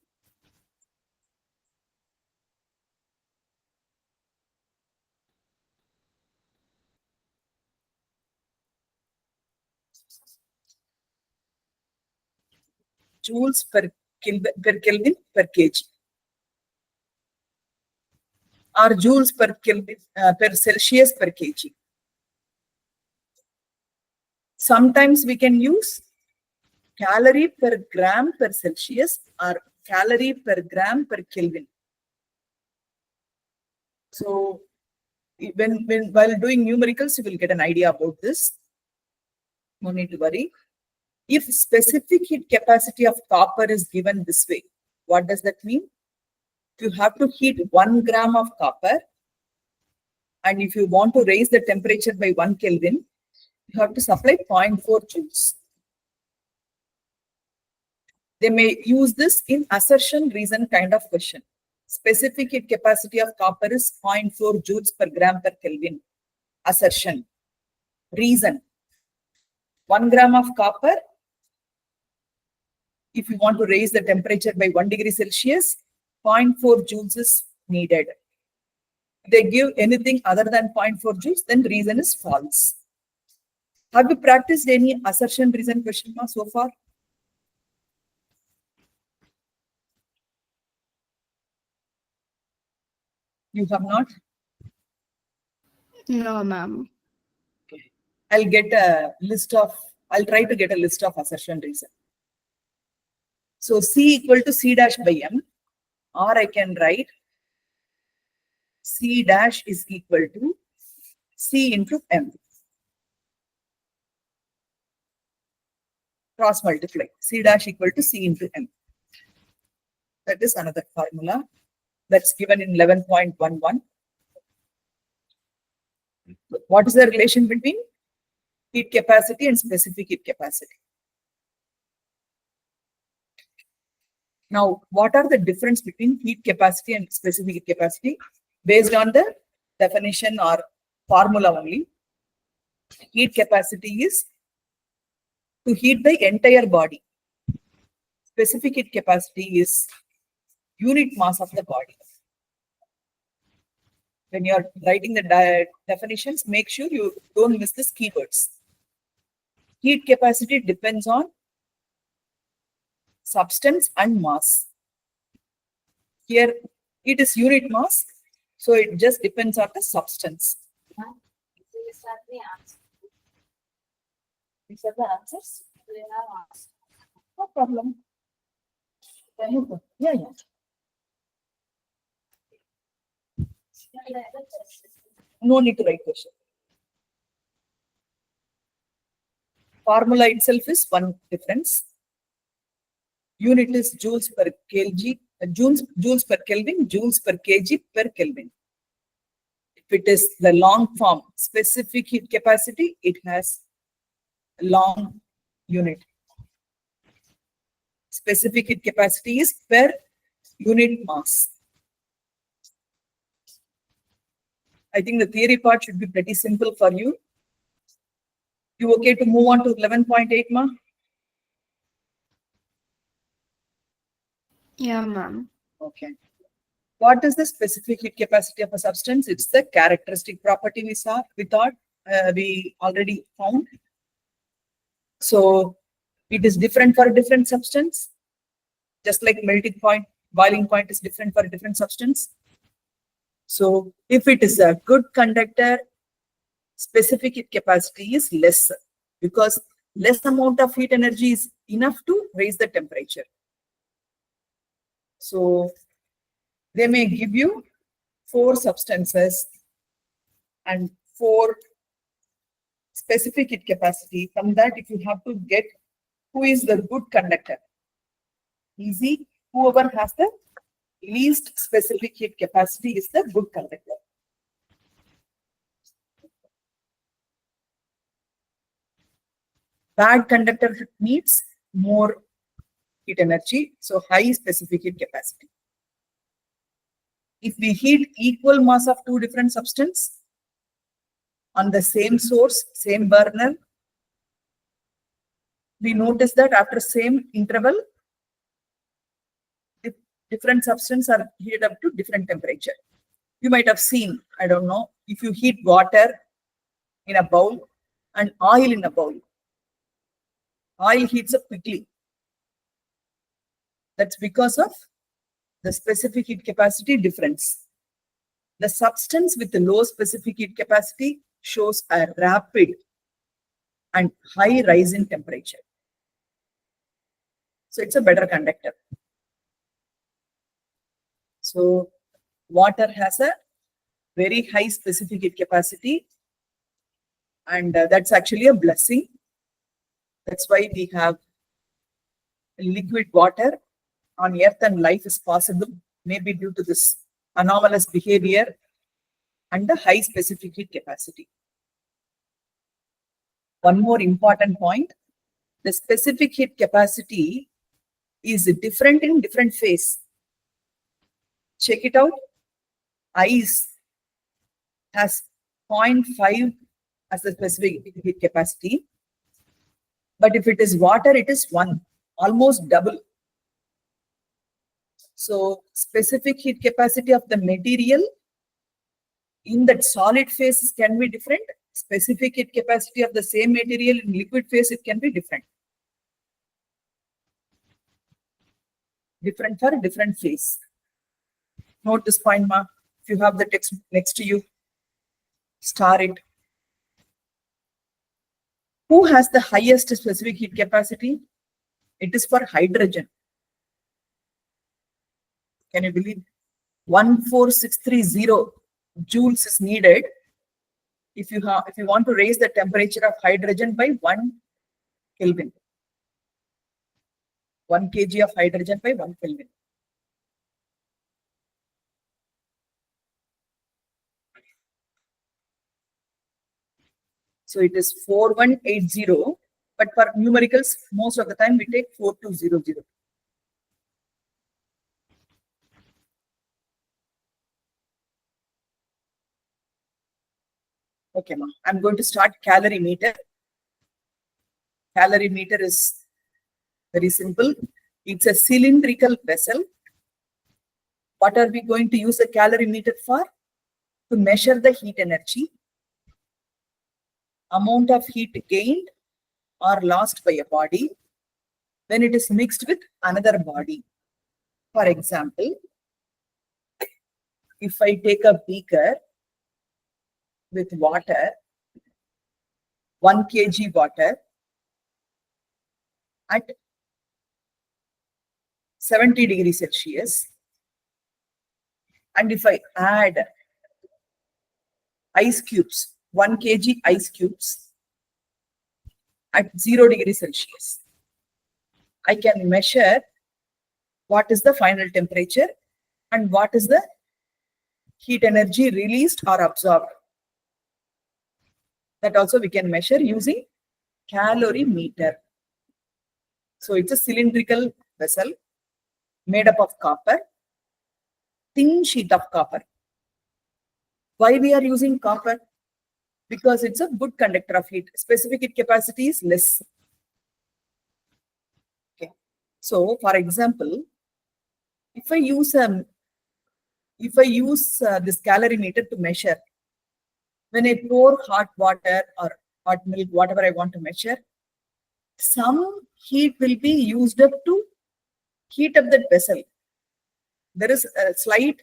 S1: Joules per Kelvin per kg. Or joules per Kelvin per Celsius per kg. Sometimes we can use calorie per gram per Celsius or calorie per gram per Kelvin. So while doing numericals, you will get an idea about this. No need to worry. If specific heat capacity of copper is given this way, what does that mean? You have to heat 1 gram of copper, and if you want to raise the temperature by 1 Kelvin, you have to supply 0.4 joules. They may use this in assertion reason kind of question. Specific heat capacity of copper is 0.4 joules per gram per Kelvin. Assertion. Reason. 1 gram of copper, if you want to raise the temperature by 1 degree Celsius, 0.4 joules is needed. If they give anything other than 0.4 joules, then reason is false. Have you practiced any assertion reason question so far? You have not?
S4: No, ma'am.
S1: Okay. I'll try to get a list of assertion reason. So C equal to C dash by M, or I can write C dash is equal to C into M. Cross multiply. C dash equal to C into M. That is another formula that's given in 11.11. What is the relation between heat capacity and specific heat capacity? Now, what are the difference between heat capacity and specific heat capacity? Based on the definition or formula only, heat capacity is to heat the entire body. Specific heat capacity is unit mass of the body. When you are writing the definitions, make sure you don't miss these keywords. Heat capacity depends on substance and mass. Here, it is unit mass, so it just depends on the substance.
S3: These are the answers.
S1: These are the answers.
S3: They have answers.
S1: No problem. Can you go? Yeah. No need to write question. Formula itself is one difference. Unit is joules per kg, joules per Kelvin, joules per kg per Kelvin. If it is the long form specific heat capacity, it has long unit. Specific heat capacity is per unit mass. I think the theory part should be pretty simple for you. You okay to move on to 11.8, ma?
S4: Yeah, ma'am.
S1: Okay. What is the specific heat capacity of a substance? It's the characteristic property we already found. So it is different for a different substance, just like melting point, boiling point is different for a different substance. So if it is a good conductor, specific heat capacity is less because less amount of heat energy is enough to raise the temperature. So they may give you 4 substances and 4 specific heat capacity. From that, if you have to get who is the good conductor, easy. Whoever has the least specific heat capacity is the good conductor. Bad conductor needs more heat energy, so high specific heat capacity. If we heat equal mass of 2 different substances on the same source, same burner, we notice that after same interval, different substances are heated up to different temperature. You might have seen, I don't know, if you heat water in a bowl and oil in a bowl, oil heats up quickly. That's because of the specific heat capacity difference. The substance with the low specific heat capacity shows a rapid and high rise in temperature. So it's a better conductor. So water has a very high specific heat capacity, and that's actually a blessing. That's why we have liquid water on earth and life is possible, maybe due to this anomalous behavior and the high specific heat capacity. One more important point, the specific heat capacity is different in different phase. Check it out. Ice has 0.5 as the specific heat capacity. But if it is water, it is 1, almost double. So specific heat capacity of the material in that solid phase can be different. Specific heat capacity of the same material in liquid phase, it can be different. Different for a different phase. Note this point, ma. If you have the text next to you, star it. Who has the highest specific heat capacity? It is for hydrogen. Can you believe? 14630 joules is needed if you want to raise the temperature of hydrogen by 1 Kelvin. 1 kg of hydrogen by 1 Kelvin. So it is 4180, but for numericals, most of the time we take 4200. Okay, ma. I'm going to start calorimeter. Calorimeter is very simple. It's a cylindrical vessel. What are we going to use a calorimeter for? To measure the heat energy, amount of heat gained or lost by a body when it is mixed with another body. For example, if I take a beaker with water, 1 kg water at 70 degrees Celsius, and if I add ice cubes, 1 kg ice cubes at 0 degrees Celsius, I can measure what is the final temperature and what is the heat energy released or absorbed. That also we can measure using calorimeter. So it's a cylindrical vessel made up of copper, thin sheet of copper. Why we are using copper? Because it's a good conductor of heat. Specific heat capacity is less. Okay. So for example, if I use this calorimeter to measure, when I pour hot water or hot milk, whatever I want to measure, some heat will be used up to heat up that vessel. There is a slight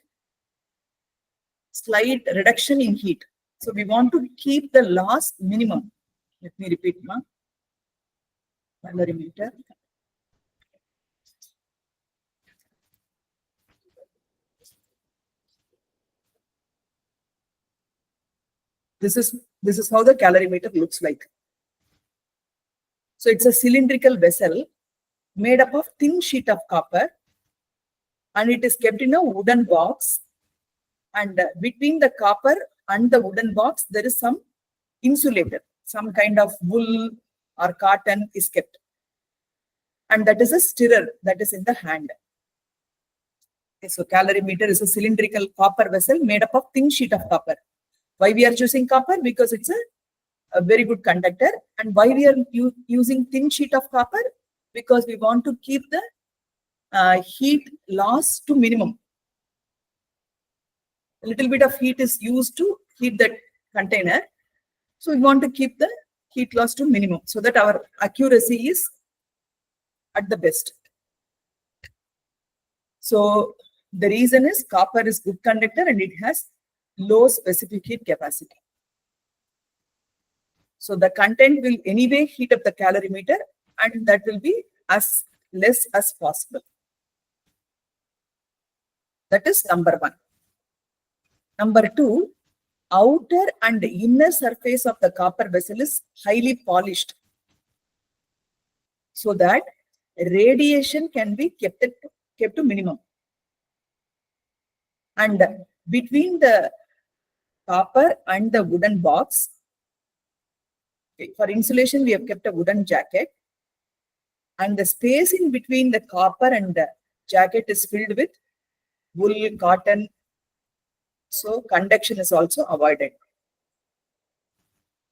S1: reduction in heat. So we want to keep the loss minimum. Let me repeat, ma. Calorimeter. This is how the calorimeter looks like. So it's a cylindrical vessel made up of thin sheet of copper, and it is kept in a wooden box. And between the copper and the wooden box, there is some insulator, some kind of wool or cotton is kept. And that is a stirrer that is in the hand. Okay, so calorimeter is a cylindrical copper vessel made up of thin sheet of copper. Why we are choosing copper? Because it's a very good conductor. And why we are using thin sheet of copper? Because we want to keep the heat loss to minimum. A little bit of heat is used to heat that container. So we want to keep the heat loss to minimum so that our accuracy is at the best. So the reason is copper is good conductor and it has low specific heat capacity. So the content will anyway heat up the calorimeter, and that will be as less as possible. That is number one. Number two, outer and inner surface of the copper vessel is highly polished so that radiation can be kept to minimum. And between the copper and the wooden box, okay, for insulation, we have kept a wooden jacket, and the space in between the copper and the jacket is filled with wool, cotton. So conduction is also avoided.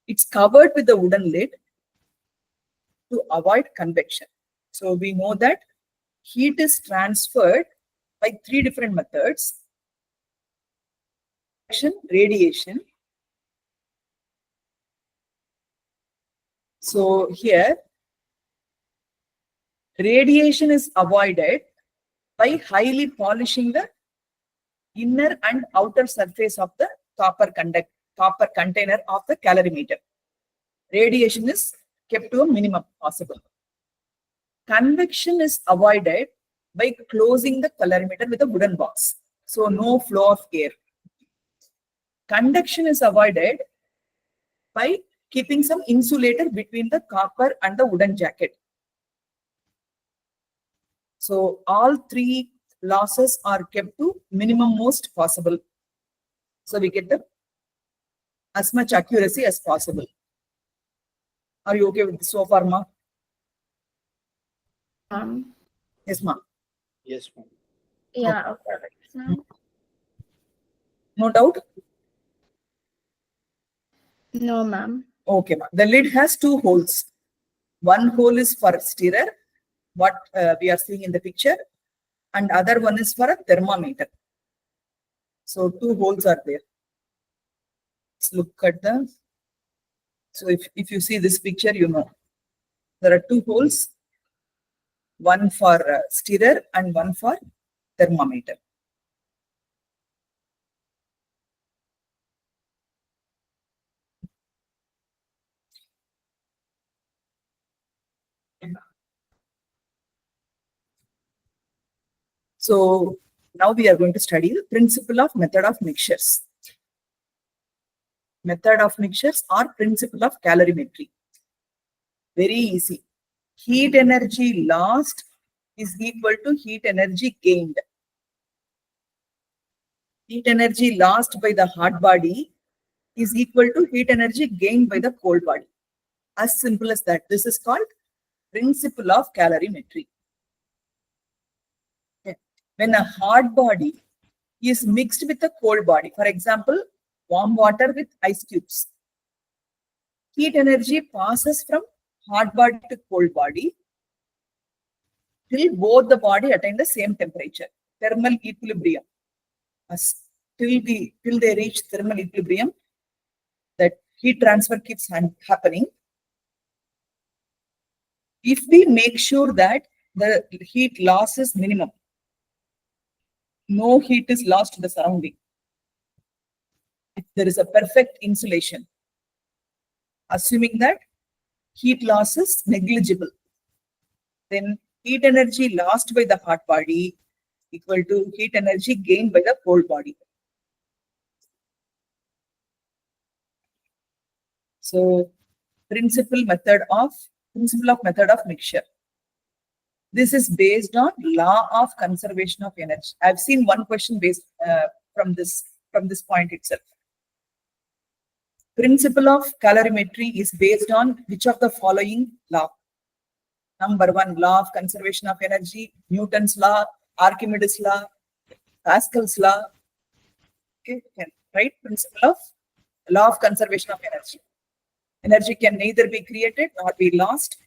S1: It's covered with the wooden lid to avoid convection. So we know that heat is transferred by 3 different methods: radiation. So here, radiation is avoided by highly polishing the inner and outer surface of the copper container of the calorimeter. Radiation is kept to a minimum possible. Convection is avoided by closing the calorimeter with a wooden box. So no flow of air. Conduction is avoided by keeping some insulator between the copper and the wooden jacket. So all three losses are kept to minimum most possible. So we get the as much accuracy as possible. Are you okay with this so far, ma? Yes, ma.
S2: Yes, ma'am.
S4: Yeah. Okay. No.
S1: No doubt?
S4: No, ma'am.
S1: Okay, ma. The lid has two holes. One hole is for stirrer, what we are seeing in the picture, and other one is for a thermometer. So two holes are there. Let's look at the. So if you see this picture, you know there are two holes, one for stirrer and one for thermometer. So now we are going to study the principle of method of mixtures. Method of mixtures or principle of calorimetry. Very easy. Heat energy lost is equal to heat energy gained. Heat energy lost by the hot body is equal to heat energy gained by the cold body. As simple as that. This is called principle of calorimetry. Okay. When a hot body is mixed with a cold body, for example, warm water with ice cubes, heat energy passes from hot body to cold body till both the body attain the same temperature, thermal equilibrium. Till they reach thermal equilibrium, that heat transfer keeps happening. If we make sure that the heat loss is minimum, no heat is lost to the surrounding, if there is a perfect insulation, assuming that heat loss is negligible, then heat energy lost by the hot body equal to heat energy gained by the cold body. So principle of method of mixture. This is based on law of conservation of energy. I've seen one question based from this point itself. Principle of calorimetry is based on which of the following law? Number one, law of conservation of energy, Newton's law, Archimedes' law, Pascal's law. Okay, right? Principle of law of conservation of energy. Energy can neither be created nor be lost.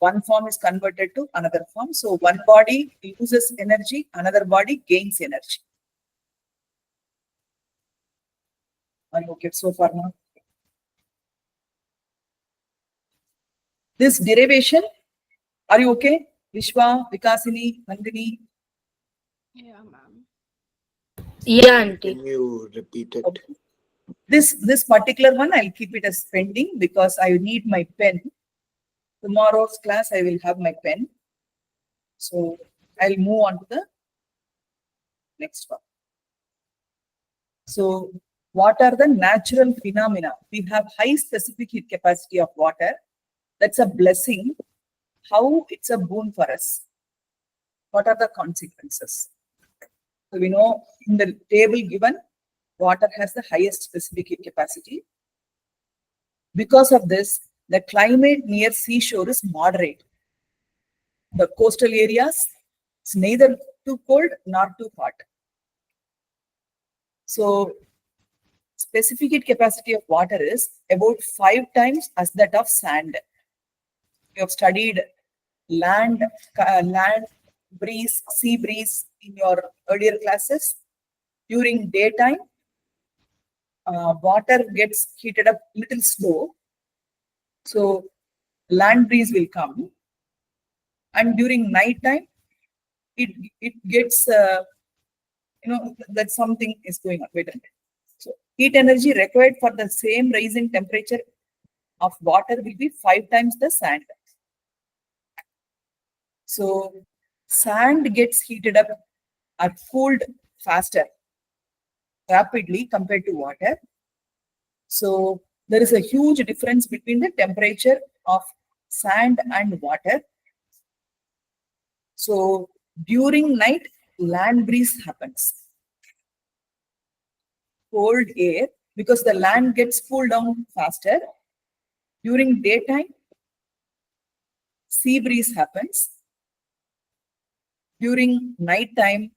S1: One form is converted to another form. So one body uses energy, another body gains energy. Are you okay so far now? This derivation, are you okay? Vishwa, Vikasini, Nandini?
S4: Yeah, ma'am.
S3: Yeah, auntie.
S2: Can you repeat it?
S1: Okay. This particular one, I'll keep it as pending because I need my pen. Tomorrow's class, I will have my pen. So I'll move on to the next one. So what are the natural phenomena? We have high specific heat capacity of water. That's a blessing. How it's a boon for us? What are the consequences? So we know in the table given, water has the highest specific heat capacity. Because of this, the climate near seashore is moderate. The coastal areas, it's neither too cold nor too hot. So specific heat capacity of water is about 5 times as that of sand. You have studied land breeze, sea breeze in your earlier classes. During daytime, water gets heated up little slow. So land breeze will come. And during night time, it gets, that something is going on. Wait a minute. So heat energy required for the same rise in temperature of water will be 5 times the sand. So Sand gets heated up or cooled faster, rapidly compared to water. So there is a huge difference between the temperature of sand and water. So during night, land breeze happens. Cold air, because the land gets cooled down faster. During daytime, sea breeze happens. During night time,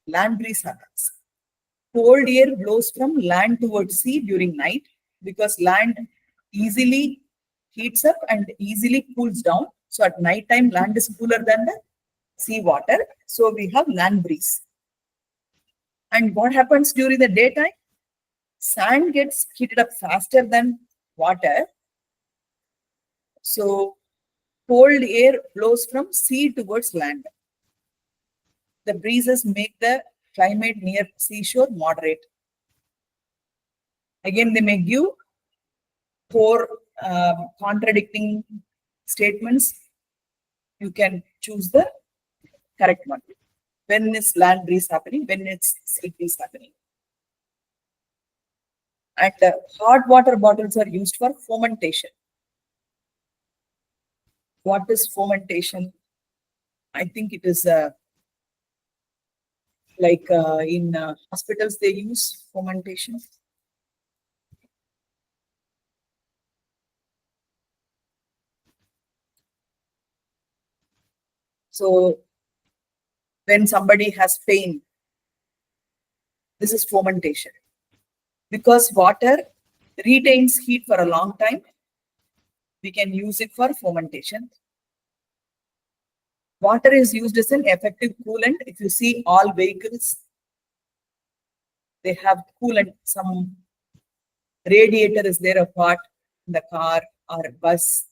S1: land breeze happens. Cold air blows from land towards sea during night because land easily heats up and easily cools down. So at night time, land is cooler than the sea water. So we have land breeze. And what happens during the daytime? Sand gets heated up faster than water. So cold air blows from sea towards land. The breezes make the climate near seashore moderate. Again, they may give four contradicting statements. You can choose the correct one. When is land breeze happening? When it's sea breeze happening? And hot water bottles are used for fermentation. What is fermentation? I think it is like in hospitals they use fermentation. So when somebody has pain, this is fermentation. Because water retains heat for a long time, we can use it for fermentation. Water is used as an effective coolant. If you see all vehicles, they have coolant. Some radiator is there a part in the car or bus,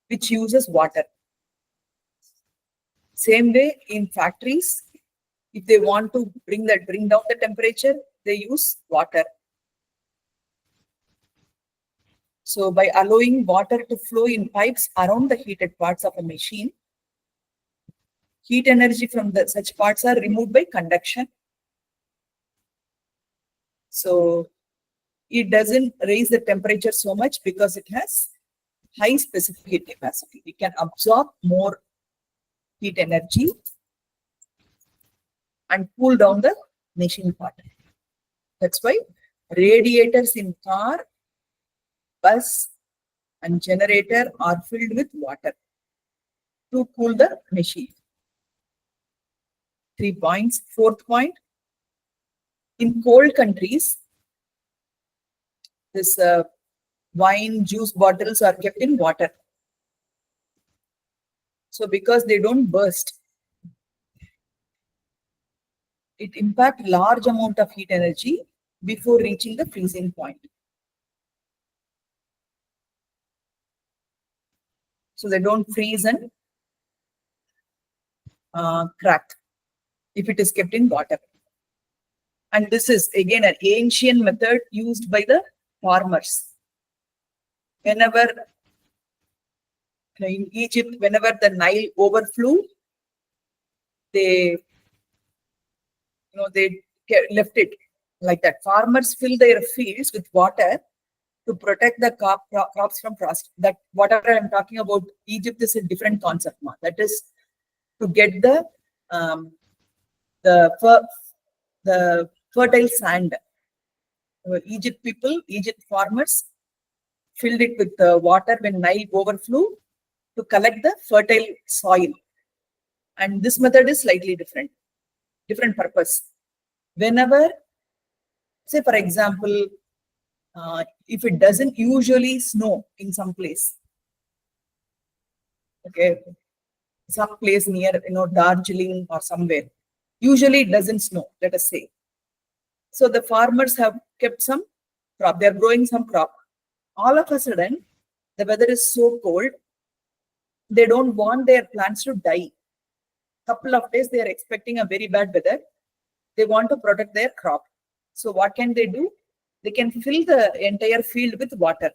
S1: which uses water. Same way in factories, if they want to bring down the temperature, they use water. So by allowing water to flow in pipes around the heated parts of a machine, heat energy from such parts are removed by conduction. So it doesn't raise the temperature so much because it has high specific heat capacity. It can absorb more heat energy and cool down the machine part. That's why radiators in car, bus, and generator are filled with water to cool the machine. 3 points. Fourth point, in cold countries, this wine, juice bottles are kept in water. So because they don't burst, it impacts large amount of heat energy before reaching the freezing point. So they don't freeze and crack if it is kept in water. And this is again an ancient method used by the farmers. Whenever in Egypt, whenever the Nile overflew, they left it like that. Farmers fill their fields with water to protect the crops from frost. That whatever I'm talking about, Egypt is a different concept. That is to get the fertile sand. Egypt farmers filled it with water when Nile overflew to collect the fertile soil. And this method is slightly different purpose. Whenever, say for example, if it doesn't usually snow in some place, okay, some place near Darjeeling or somewhere, usually it doesn't snow, let us say. So the farmers have kept some crop, they're growing some crop. All of a sudden, the weather is so cold, they don't want their plants to die. Couple of days, they are expecting a very bad weather. They want to protect their crop. So what can they do? They can fill the entire field with water.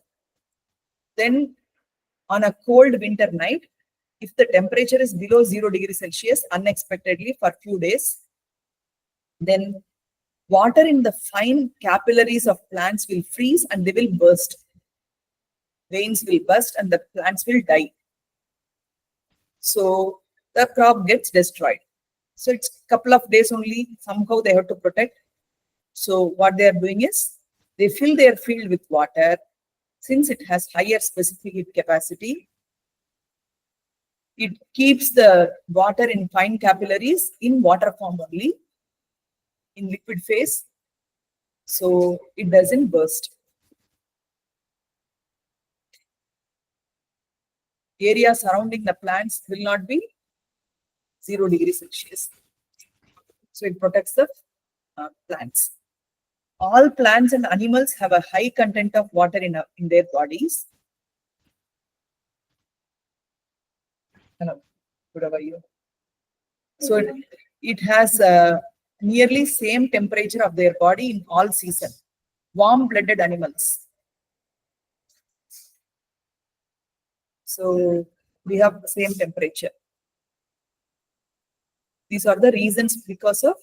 S1: Then on a cold winter night, if the temperature is below 0 degrees Celsius unexpectedly for few days, then water in the fine capillaries of plants will freeze and they will burst. Veins will burst and the plants will die. So the crop gets destroyed. So it's a couple of days only, somehow they have to protect. So what they are doing is they fill their field with water. Since it has higher specific heat capacity, it keeps the water in fine capillaries in water form only, in liquid phase. So it doesn't burst. Area surrounding the plants will not be 0 degrees Celsius. So it protects the plants. All plants and animals have a high content of water in their bodies. Hello, good, how are you? So it has nearly same temperature of their body in all season. Warm-blooded animals. So we have the same temperature. These are the reasons because of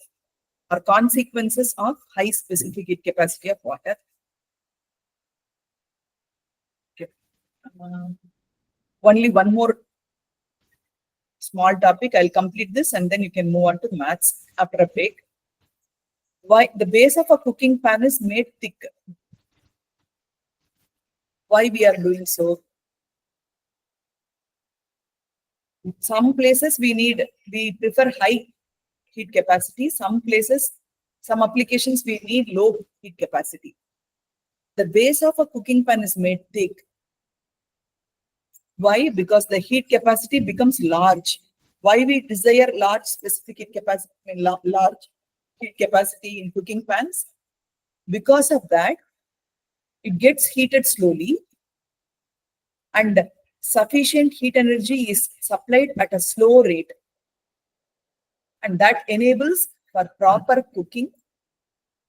S1: or consequences of high specific heat capacity of water. Okay. Only one more small topic. I'll complete this and then you can move on to maths after a break. Why the base of a cooking pan is made thick? Why we are doing so? Some places we prefer high heat capacity. Some places, some applications we need low heat capacity. The base of a cooking pan is made thick. Why? Because the heat capacity becomes large. Why we desire large specific heat capacity, large heat capacity in cooking pans? Because of that, it gets heated slowly and sufficient heat energy is supplied at a slow rate. And that enables for proper cooking.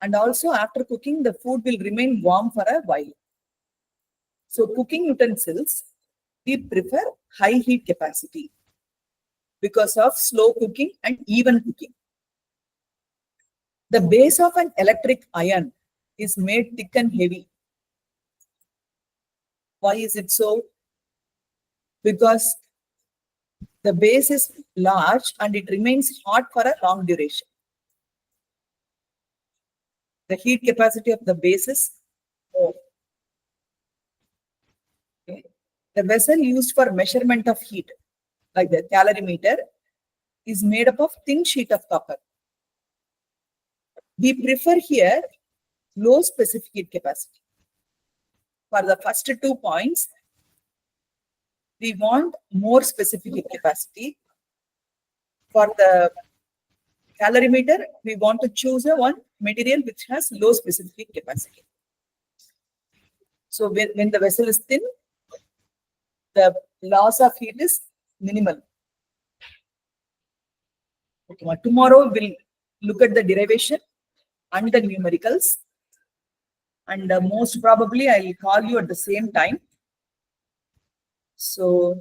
S1: And also after cooking, the food will remain warm for a while. So cooking utensils, we prefer high heat capacity because of slow cooking and even cooking. The base of an electric iron is made thick and heavy. Why is it so? Because the base is large and it remains hot for a long duration. The heat capacity of the base is more. Okay. The vessel used for measurement of heat, like the calorimeter, is made up of thin sheet of copper. We prefer here low specific heat capacity. For the first 2 points, we want more specific heat capacity. For the calorimeter, we want to choose one material which has low specific heat capacity. So when the vessel is thin, the loss of heat is minimal. Okay. Tomorrow we'll look at the derivation and the numericals. And most probably I'll call you at the same time. So